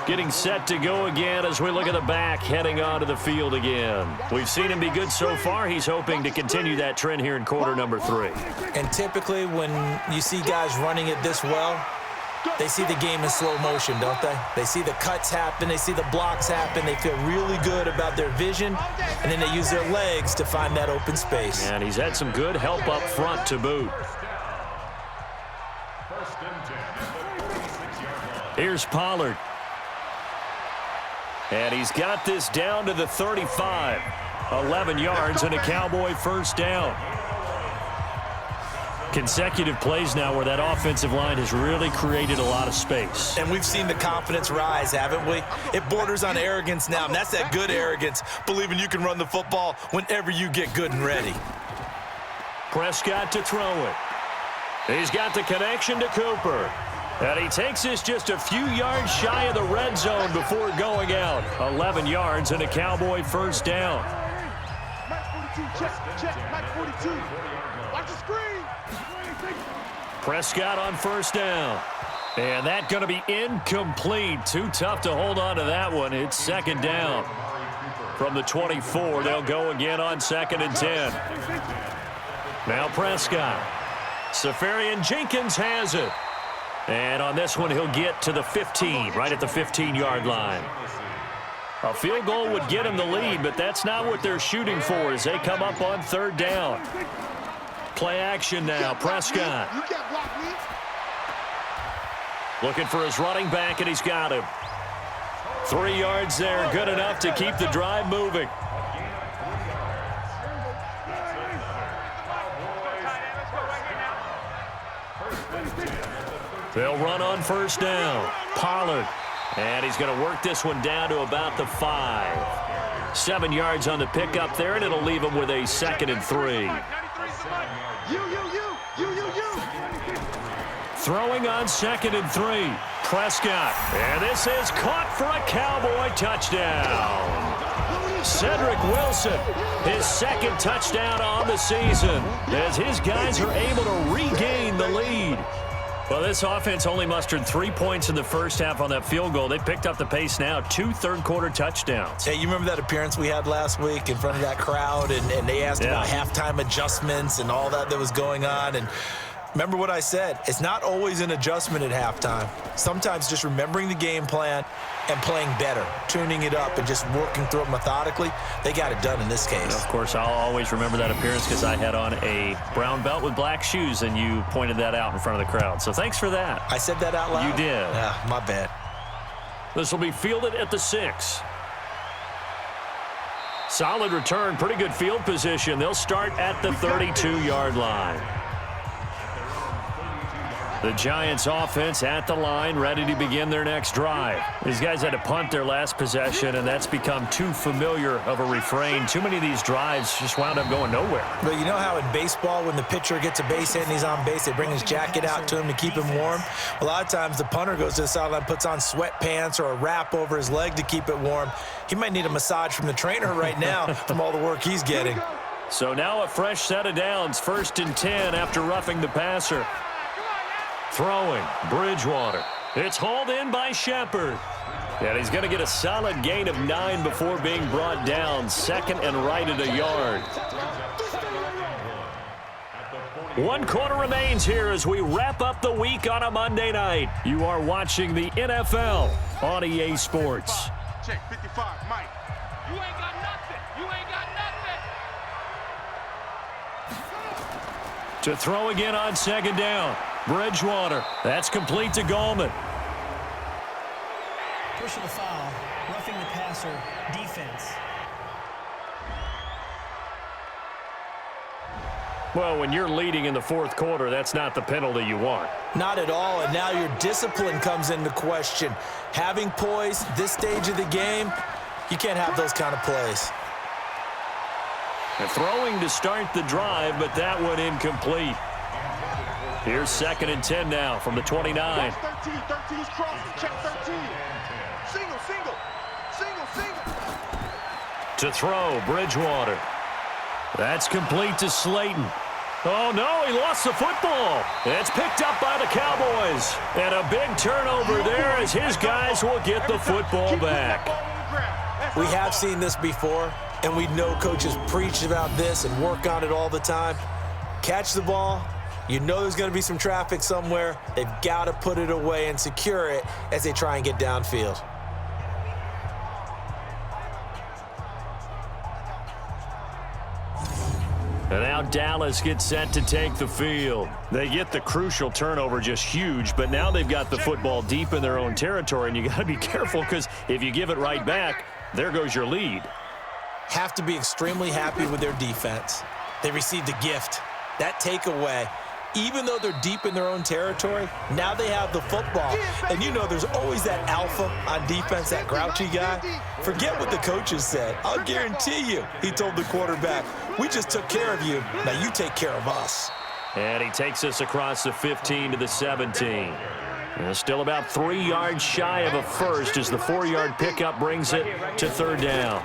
Getting set to go again as we look at the back heading onto the field again. We've seen him be good so far. He's hoping to continue that trend here in quarter number 3. And typically when you see guys running it this well, they see the game in slow motion, don't they? They see the cuts happen. They see the blocks happen. They feel really good about their vision, and then they use their legs to find that open space. And he's had some good help up front to boot. Here's Pollard. And he's got this down to the 35. 11 yards and a Cowboy 1st down. Consecutive plays now where that offensive line has really created a lot of space. And we've seen the confidence rise, haven't we? It borders on arrogance now, and that's that good arrogance, believing you can run the football whenever you get good and ready. Prescott to throw it. He's got the connection to Cooper. And he takes this just a few yards shy of the red zone before going out. 11 yards and a Cowboy 1st down. Prescott on 1st down. And that going to be incomplete. Too tough to hold on to that one. It's 2nd down. From the 24, they'll go again on 2nd and 10. Now Prescott. Safarian Jenkins has it. And on this one, he'll get to the 15, right at the 15-yard line. A field goal would get him the lead, but that's not what they're shooting for as they come up on 3rd down. Play action now, Prescott. Looking for his running back, and he's got him. 3 yards there, good enough to keep the drive moving. They'll run on 1st down. Pollard. And he's going to work this one down to about the 5. 7 yards on the pickup there, and it'll leave him with a 2nd and 3. Throwing on 2nd and 3. Prescott. And this is caught for a Cowboy touchdown. Cedric Wilson, his 2nd touchdown on the season, as his guys are able to regain the lead. Well, this offense only mustered 3 points in the first half on that field goal. They picked up the pace now, 2 third-quarter touchdowns. Hey, you remember that appearance we had last week in front of that crowd, and they asked about halftime adjustments and all that was going on, and remember what I said. It's not always an adjustment at halftime. Sometimes just remembering the game plan and playing better, tuning it up and just working through it methodically. They got it done in this case. Of course, I'll always remember that appearance because I had on a brown belt with black shoes, and you pointed that out in front of the crowd. So thanks for that. I said that out loud? You did. Yeah, my bad. This will be fielded at the 6. Solid return, pretty good field position. They'll start at the 32-yard line. The Giants offense at the line, ready to begin their next drive. These guys had to punt their last possession, and that's become too familiar of a refrain. Too many of these drives just wound up going nowhere. But you know how in baseball, when the pitcher gets a base hit and he's on base, they bring his jacket out to him to keep him warm? A lot of times the punter goes to the sideline, puts on sweatpants or a wrap over his leg to keep it warm. He might need a massage from the trainer right now from all the work he's getting. So now a fresh set of downs, 1st and 10 after roughing the passer. Throwing, Bridgewater. It's hauled in by Shepard. And he's going to get a solid gain of 9 before being brought down. 2nd and right at a yard. 1 quarter remains here as we wrap up the week on a Monday night. You are watching the NFL on EA Sports. Check 55, Mike. You ain't got nothing. You ain't got nothing. To throw again on 2nd down. Bridgewater. That's complete to Gallman. Personal foul, roughing the passer, defense. Well, when you're leading in the 4th quarter, that's not the penalty you want. Not at all, and now your discipline comes into question. Having poise this stage of the game, you can't have those kind of plays. And throwing to start the drive, but that one incomplete. Here's 2nd and 10 now from the 29. 13's crossing. Check 13. Single. To throw, Bridgewater. That's complete to Slayton. Oh, no, he lost the football. It's picked up by the Cowboys. And a big turnover there as his guys will get the football back. We have seen this before, and we know coaches preach about this and work on it all the time. Catch the ball. You know there's going to be some traffic somewhere. They've got to put it away and secure it as they try and get downfield. And now Dallas gets set to take the field. They get the crucial turnover, just huge, but now they've got the football deep in their own territory, and you got to be careful because if you give it right back, there goes your lead. Have to be extremely happy with their defense. They received a gift. That takeaway, even though they're deep in their own territory, now they have the football. And you know there's always that alpha on defense, that grouchy guy. Forget what the coaches said. I'll guarantee you, he told the quarterback, we just took care of you. Now you take care of us. And he takes us across the 15 to the 17. And still about 3 yards shy of a first as the 4-yard pickup brings it to 3rd down.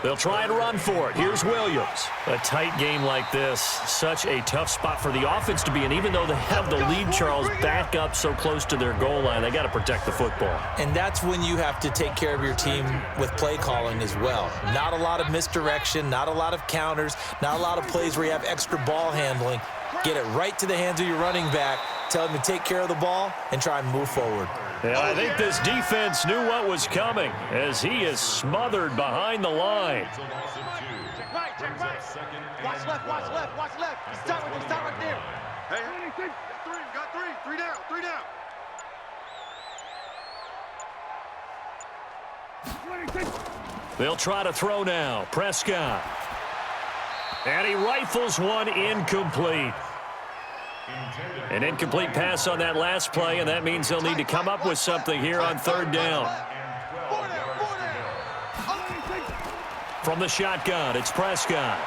They'll try and run for it. Here's Williams. A tight game like this, such a tough spot for the offense to be in. Even though they have the lead, Charles, back up so close to their goal line, they got to protect the football. And that's when you have to take care of your team with play calling as well. Not a lot of misdirection, not a lot of counters, not a lot of plays where you have extra ball handling. Get it right to the hands of your running back. Tell him to take care of the ball and try and move forward. And I think this defense knew what was coming as he is smothered behind the line. Check right. Watch left. Stop right there. Hey, got three. Three down. They'll try to throw now. Prescott. And he rifles one incomplete. An incomplete pass on that last play, and that means they'll need to come up with something here on 3rd down. From the shotgun, it's Prescott.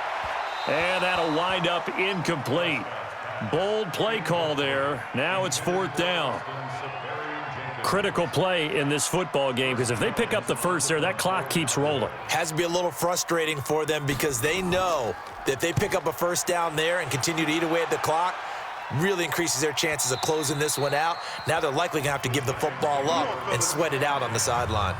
And that'll wind up incomplete. Bold play call there. Now it's 4th down. Critical play in this football game because if they pick up the first there, that clock keeps rolling. Has to be a little frustrating for them because they know that if they pick up a first down there and continue to eat away at the clock, really increases their chances of closing this one out. Now they're likely going to have to give the football up and sweat it out on the sideline.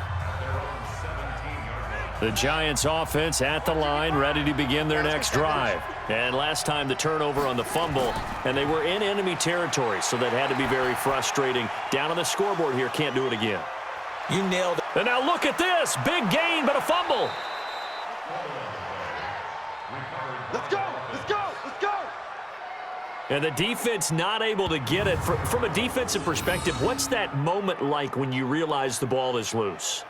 The Giants offense at the line, ready to begin their next drive. And last time the turnover on the fumble, and they were in enemy territory, so that had to be very frustrating. Down on the scoreboard here, can't do it again. You nailed it. And now look at this. Big gain, but a fumble. Let's go. And the defense not able to get it. From a defensive perspective, what's that moment like when you realize the ball is loose?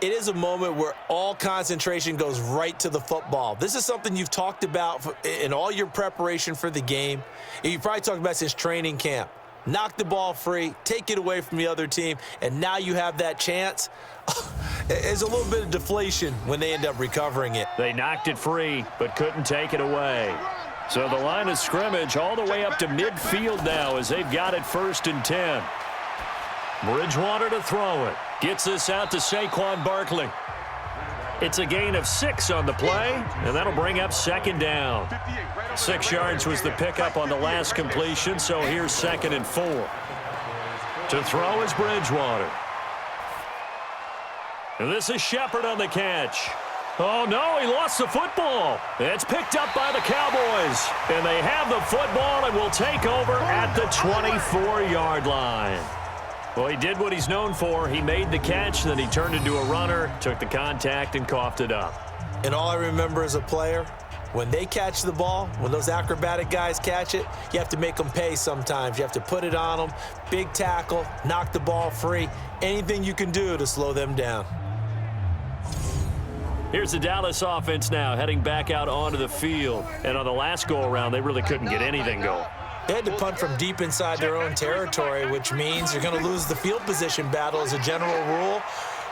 It is a moment where all concentration goes right to the football. This is something you've talked about in all your preparation for the game. And you probably talked about since training camp. knock the ball free, take it away from the other team, and now you have that chance. There's a little bit of deflation when they end up recovering it. They knocked it free, but couldn't take it away. So the line of scrimmage all the way up to midfield now as they've got it 1st and 10. Bridgewater to throw it. Gets this out to Saquon Barkley. It's a gain of 6 on the play, and that'll bring up 2nd down. 6 yards was the pickup on the last completion, so here's 2nd and 4. To throw is Bridgewater. And this is Shepard on the catch. Oh, no, he lost the football. It's picked up by the Cowboys, and they have the football and will take over at the 24-yard line. Well, he did what he's known for. He made the catch, then he turned into a runner, took the contact, and coughed it up. And all I remember as a player, when they catch the ball, when those acrobatic guys catch it, you have to make them pay sometimes. You have to put it on them, big tackle, knock the ball free, anything you can do to slow them down. Here's the Dallas offense now heading back out onto the field. And on the last go-around, they really couldn't get anything going. They had to punt from deep inside their own territory, which means you're going to lose the field position battle as a general rule.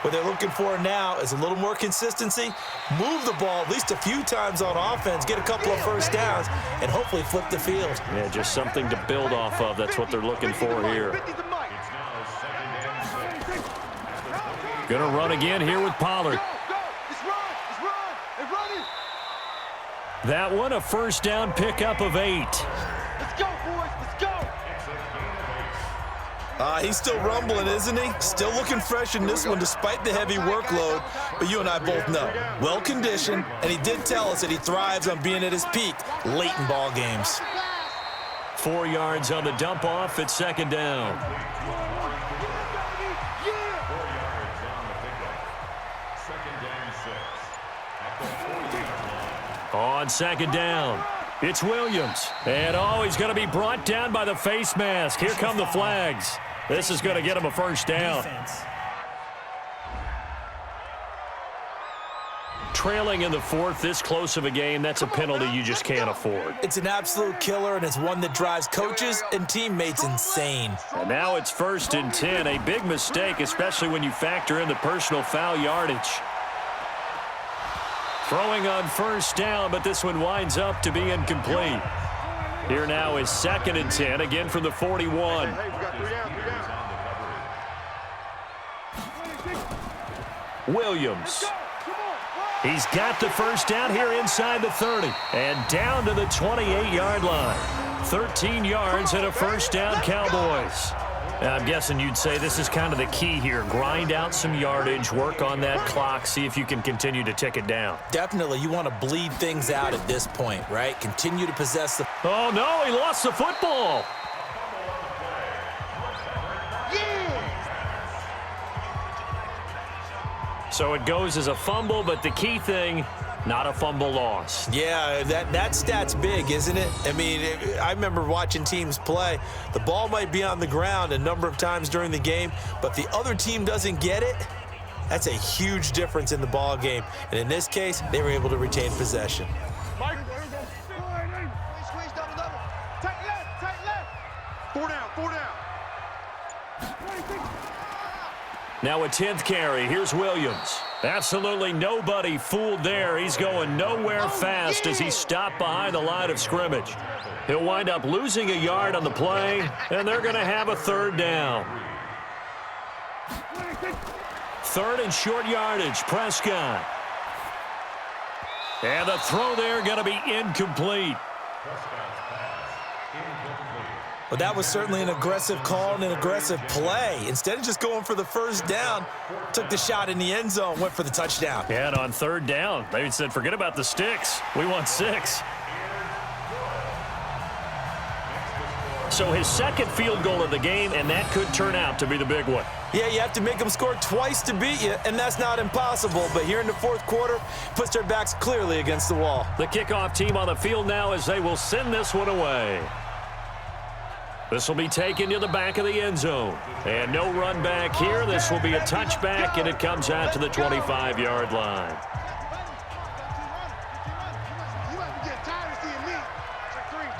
What they're looking for now is a little more consistency, move the ball at least a few times on offense, get a couple of first downs, and hopefully flip the field. Yeah, just something to build off of. That's what they're looking for here. Going to run again here with Pollard. That one, a first down pickup of 8. Let's go, boys. Let's go. He's still rumbling, isn't he? Still looking fresh in this one despite the heavy workload. But you and I both know, well-conditioned, and he did tell us that he thrives on being at his peak late in ball games. 4 yards on the dump-off at 2nd down. On 2nd down, it's Williams. And, he's going to be brought down by the face mask. Here come the flags. This is going to get him a first down. Defense. Trailing in the 4th, this close of a game, that's a penalty you just can't afford. It's an absolute killer, and it's one that drives coaches and teammates insane. And now it's 1st and 10, a big mistake, especially when you factor in the personal foul yardage. Throwing on first down, but this one winds up to be incomplete. Here now is 2nd and 10, again from the 41. Hey, we got 3 down. Williams. He's got the first down here inside the 30 and down to the 28-yard line. 13 yards and a first down, Cowboys. I'm guessing you'd say this is kind of the key here. Grind out some yardage, work on that clock, see if you can continue to tick it down. Definitely, you want to bleed things out at this point, right? Continue to possess the... Oh, no, he lost the football. So it goes as a fumble, but the key thing, not a fumble loss. Yeah, that stat's big, isn't it? I mean, I remember watching teams play. The ball might be on the ground a number of times during the game, but the other team doesn't get it. That's a huge difference in the ball game. And in this case, they were able to retain possession. Mike. Squeeze double. Tight left. 4 down. Now a 10th carry. Here's Williams. Absolutely nobody fooled there. He's going nowhere fast as he stopped behind the line of scrimmage. He'll wind up losing a yard on the play, and they're going to have a 3rd down. 3rd and short yardage, Prescott. And the throw there going to be incomplete. Well, that was certainly an aggressive call and an aggressive play. Instead of just going for the first down, took the shot in the end zone, went for the touchdown. Yeah, and on 3rd down, they said, forget about the sticks. We want 6. So his 2nd field goal of the game, and that could turn out to be the big one. Yeah, you have to make them score twice to beat you, and that's not impossible. But here in the 4th quarter, puts their backs clearly against the wall. The kickoff team on the field now as they will send this one away. This will be taken to the back of the end zone. And no run back here. This will be a touchback, and it comes out to the 25-yard line. You might be getting tired of seeing me.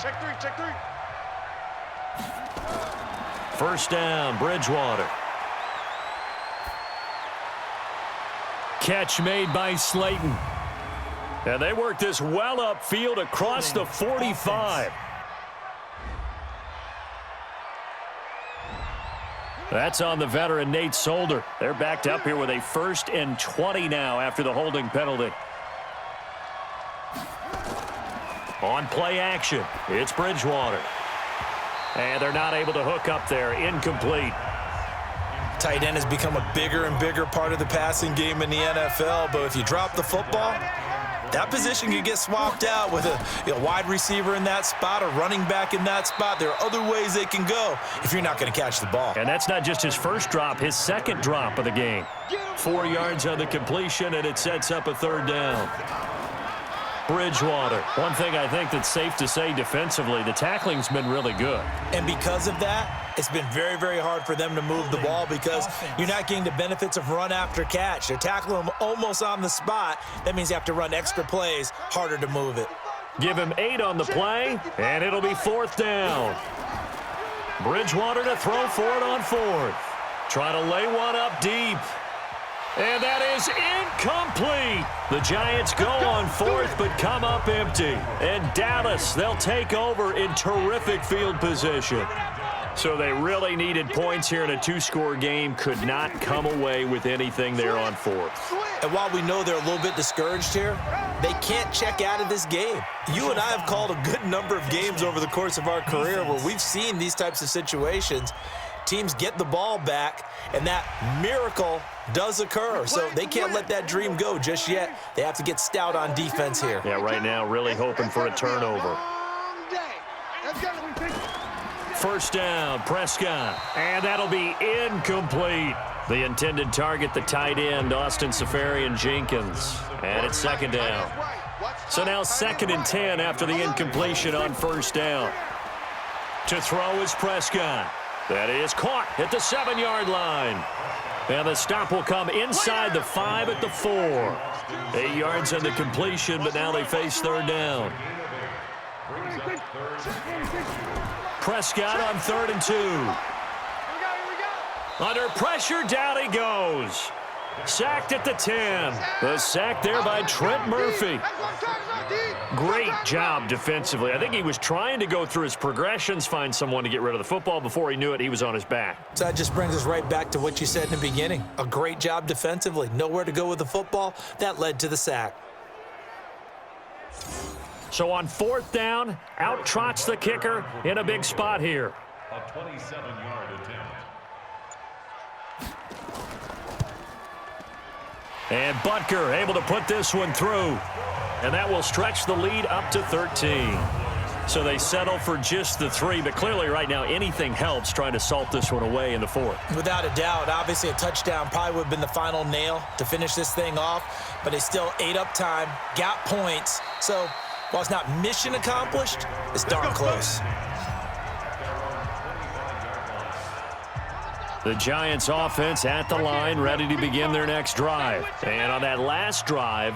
Check three. First down, Bridgewater. Catch made by Slayton. And they work this well upfield across the 45. That's on the veteran Nate Solder. They're backed up here with a 1st and 20 now after the holding penalty. On play action, it's Bridgewater. And they're not able to hook up there. Incomplete. Tight end has become a bigger and bigger part of the passing game in the NFL, but if you drop the football, that position can get swapped out with a wide receiver in that spot, a running back in that spot. There are other ways they can go if you're not going to catch the ball. And that's not just his first drop, his second drop of the game. 4 yards on the completion, and it sets up a 3rd down. Bridgewater. One thing I think that's safe to say defensively, the tackling's been really good. And because of that, it's been very, very hard for them to move the ball because you're not getting the benefits of run after catch. They're tackling them almost on the spot. That means you have to run extra plays, harder to move it. Give him 8 on the play, and it'll be 4th down. Bridgewater to throw for it on 4th. Trying to lay one up deep. And that is incomplete. The Giants go on 4th but come up empty. And Dallas, they'll take over in terrific field position. So they really needed points here in a 2-score game. Could not come away with anything there on 4th. And while we know they're a little bit discouraged here, they can't check out of this game. You and I have called a good number of games over the course of our career where we've seen these types of situations. Teams get the ball back, and that miracle does occur. So they can't let that dream go just yet. They have to get stout on defense here. Yeah, right now really hoping for a turnover. First down, Prescott. And that'll be incomplete. The intended target, the tight end, Austin Seferian-Jenkins. And it's 2nd down. So now 2nd and 10 after the incompletion on 1st down. To throw is Prescott. That is caught at the 7-yard line. And the stop will come inside the 5 at the 4. 8 yards on the completion, but now they face 3rd down. Prescott on 3rd and 2. Under pressure, down he goes. Sacked at the 10. The sack there by Trent Murphy. Great job defensively. I think he was trying to go through his progressions, find someone to get rid of the football. Before he knew it, he was on his back. So that just brings us right back to what you said in the beginning. A great job defensively. Nowhere to go with the football. That led to the sack. So on 4th down, out trots the kicker in a big spot here. A 27-yard attempt. And Butker able to put this one through. And that will stretch the lead up to 13. So they settle for just the 3, but clearly right now anything helps trying to salt this one away in the 4th. Without a doubt, obviously a touchdown probably would have been the final nail to finish this thing off, but they still ate up time, got points. So while it's not mission accomplished, it's darn close. The Giants offense at the line, ready to begin their next drive. And on that last drive,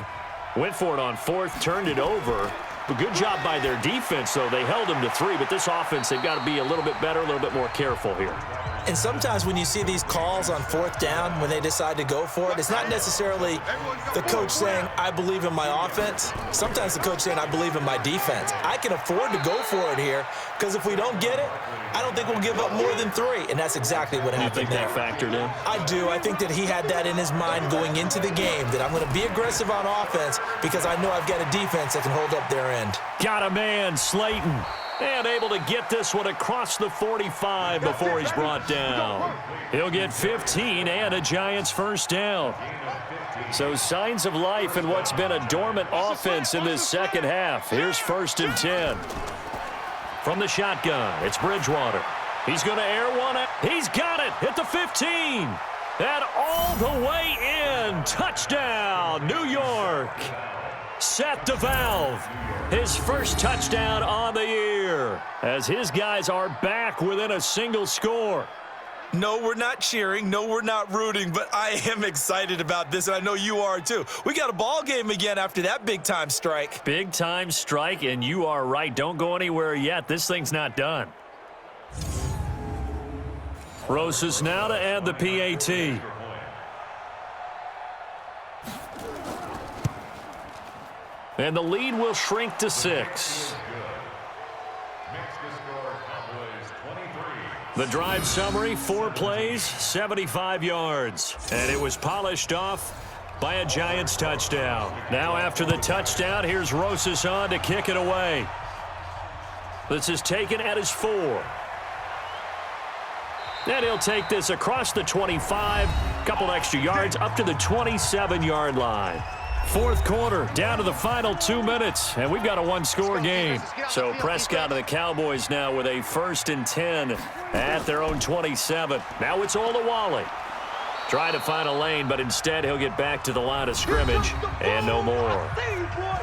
went for it on 4th, turned it over. A good job by their defense, though. They held them to 3, but this offense, they've got to be a little bit better, a little bit more careful here. And sometimes when you see these calls on 4th down, when they decide to go for it, it's not necessarily the coach saying, I believe in my offense. Sometimes the coach saying, I believe in my defense. I can afford to go for it here, because if we don't get it, I don't think we'll give up more than 3. And that's exactly what happened there. You think that factored in? I do. I think that he had that in his mind going into the game, that I'm going to be aggressive on offense because I know I've got a defense that can hold up their end. Got a man, Slayton. And able to get this one across the 45 before he's brought down. He'll get 15 and a Giants first down. So signs of life in what's been a dormant offense in this second half. Here's 1st and 10. From the shotgun, it's Bridgewater. He's going to air one. He's got it at the 15. And all the way in. Touchdown, New York. Seth DeValve, his first touchdown on the year, as his guys are back within a single score. No, we're not cheering. No, we're not rooting, but I am excited about this, and I know you are too. We got a ball game again after that big-time strike. Big-time strike, and you are right. Don't go anywhere yet. This thing's not done. Rosas now to add the PAT. And the lead will shrink to 6. The drive summary, 4 plays, 75 yards. And it was polished off by a Giants touchdown. Now after the touchdown, here's Rosas on to kick it away. This is taken at his 4. And he'll take this across the 25, couple extra yards, up to the 27-yard line. Fourth quarter, down to the final 2 minutes, and we've got a one-score game. So Prescott and the Cowboys now with a 1st and 10 at their own 27. Now it's Olawale. Trying to find a lane, but instead he'll get back to the line of scrimmage and no more.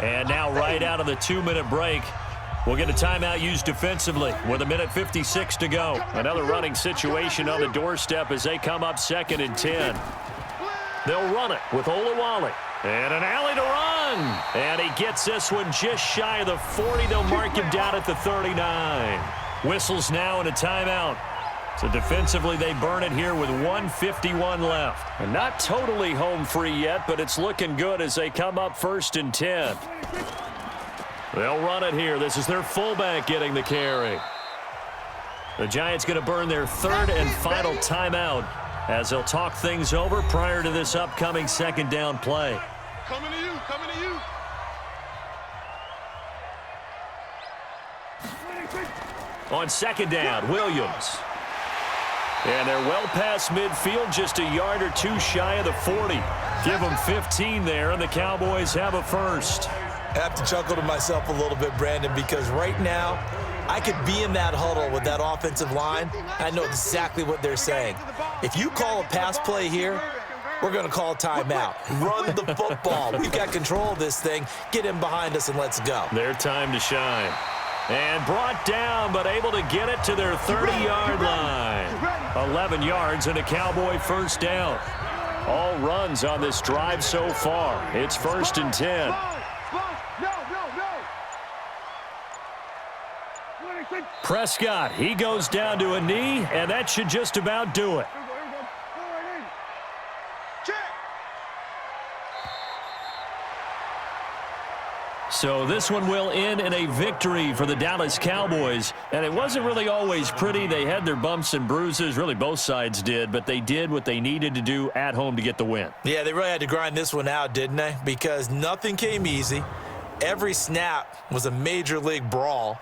And now right out of the 2-minute break, we'll get a timeout used defensively with 1:56 to go. Another running situation on the doorstep as they come up 2nd and 10. They'll run it with Olawale. And an alley to run. And he gets this one just shy of the 40. They'll mark him down at the 39. Whistles now and a timeout. So defensively, they burn it here with 1:51 left. And not totally home free yet, but it's looking good as they come up 1st and 10. They'll run it here. This is their fullback getting the carry. The Giants going to burn their 3rd and final timeout as they'll talk things over prior to this upcoming 2nd down play. Coming to you, coming to you. On 2nd down, Williams. And they're well past midfield, just a yard or 2 shy of the 40. Give them 15 there, and the Cowboys have a 1st. I have to chuckle to myself a little bit, Brandon, because right now I could be in that huddle with that offensive line. I know exactly what they're saying. If you call a pass play here, we're going to call timeout. Run the football. We've got control of this thing. Get in behind us and let's go. Their time to shine. And brought down, but able to get it to their 30-yard line. 11 yards and a Cowboy 1st down. All runs on this drive so far. It's 1st and 10. Prescott, he goes down to a knee, and that should just about do it. So this one will end in a victory for the Dallas Cowboys. And it wasn't really always pretty. They had their bumps and bruises. Really, both sides did. But they did what they needed to do at home to get the win. Yeah, they really had to grind this one out, didn't they? Because nothing came easy. Every snap was a major league brawl.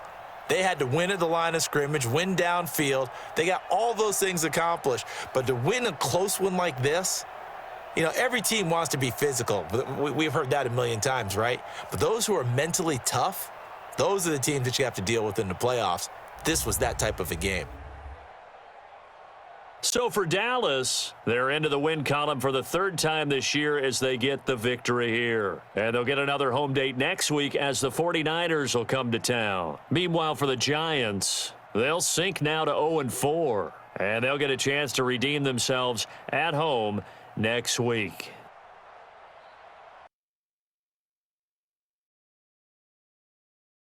They had to win at the line of scrimmage, win downfield. They got all those things accomplished. But to win a close one like this, you know, every team wants to be physical. We've heard that a million times, right? But those who are mentally tough, those are the teams that you have to deal with in the playoffs. This was that type of a game. So for Dallas, they're into the win column for the 3rd time this year as they get the victory here. And they'll get another home date next week as the 49ers will come to town. Meanwhile, for the Giants, they'll sink now to 0-4. And they'll get a chance to redeem themselves at home next week.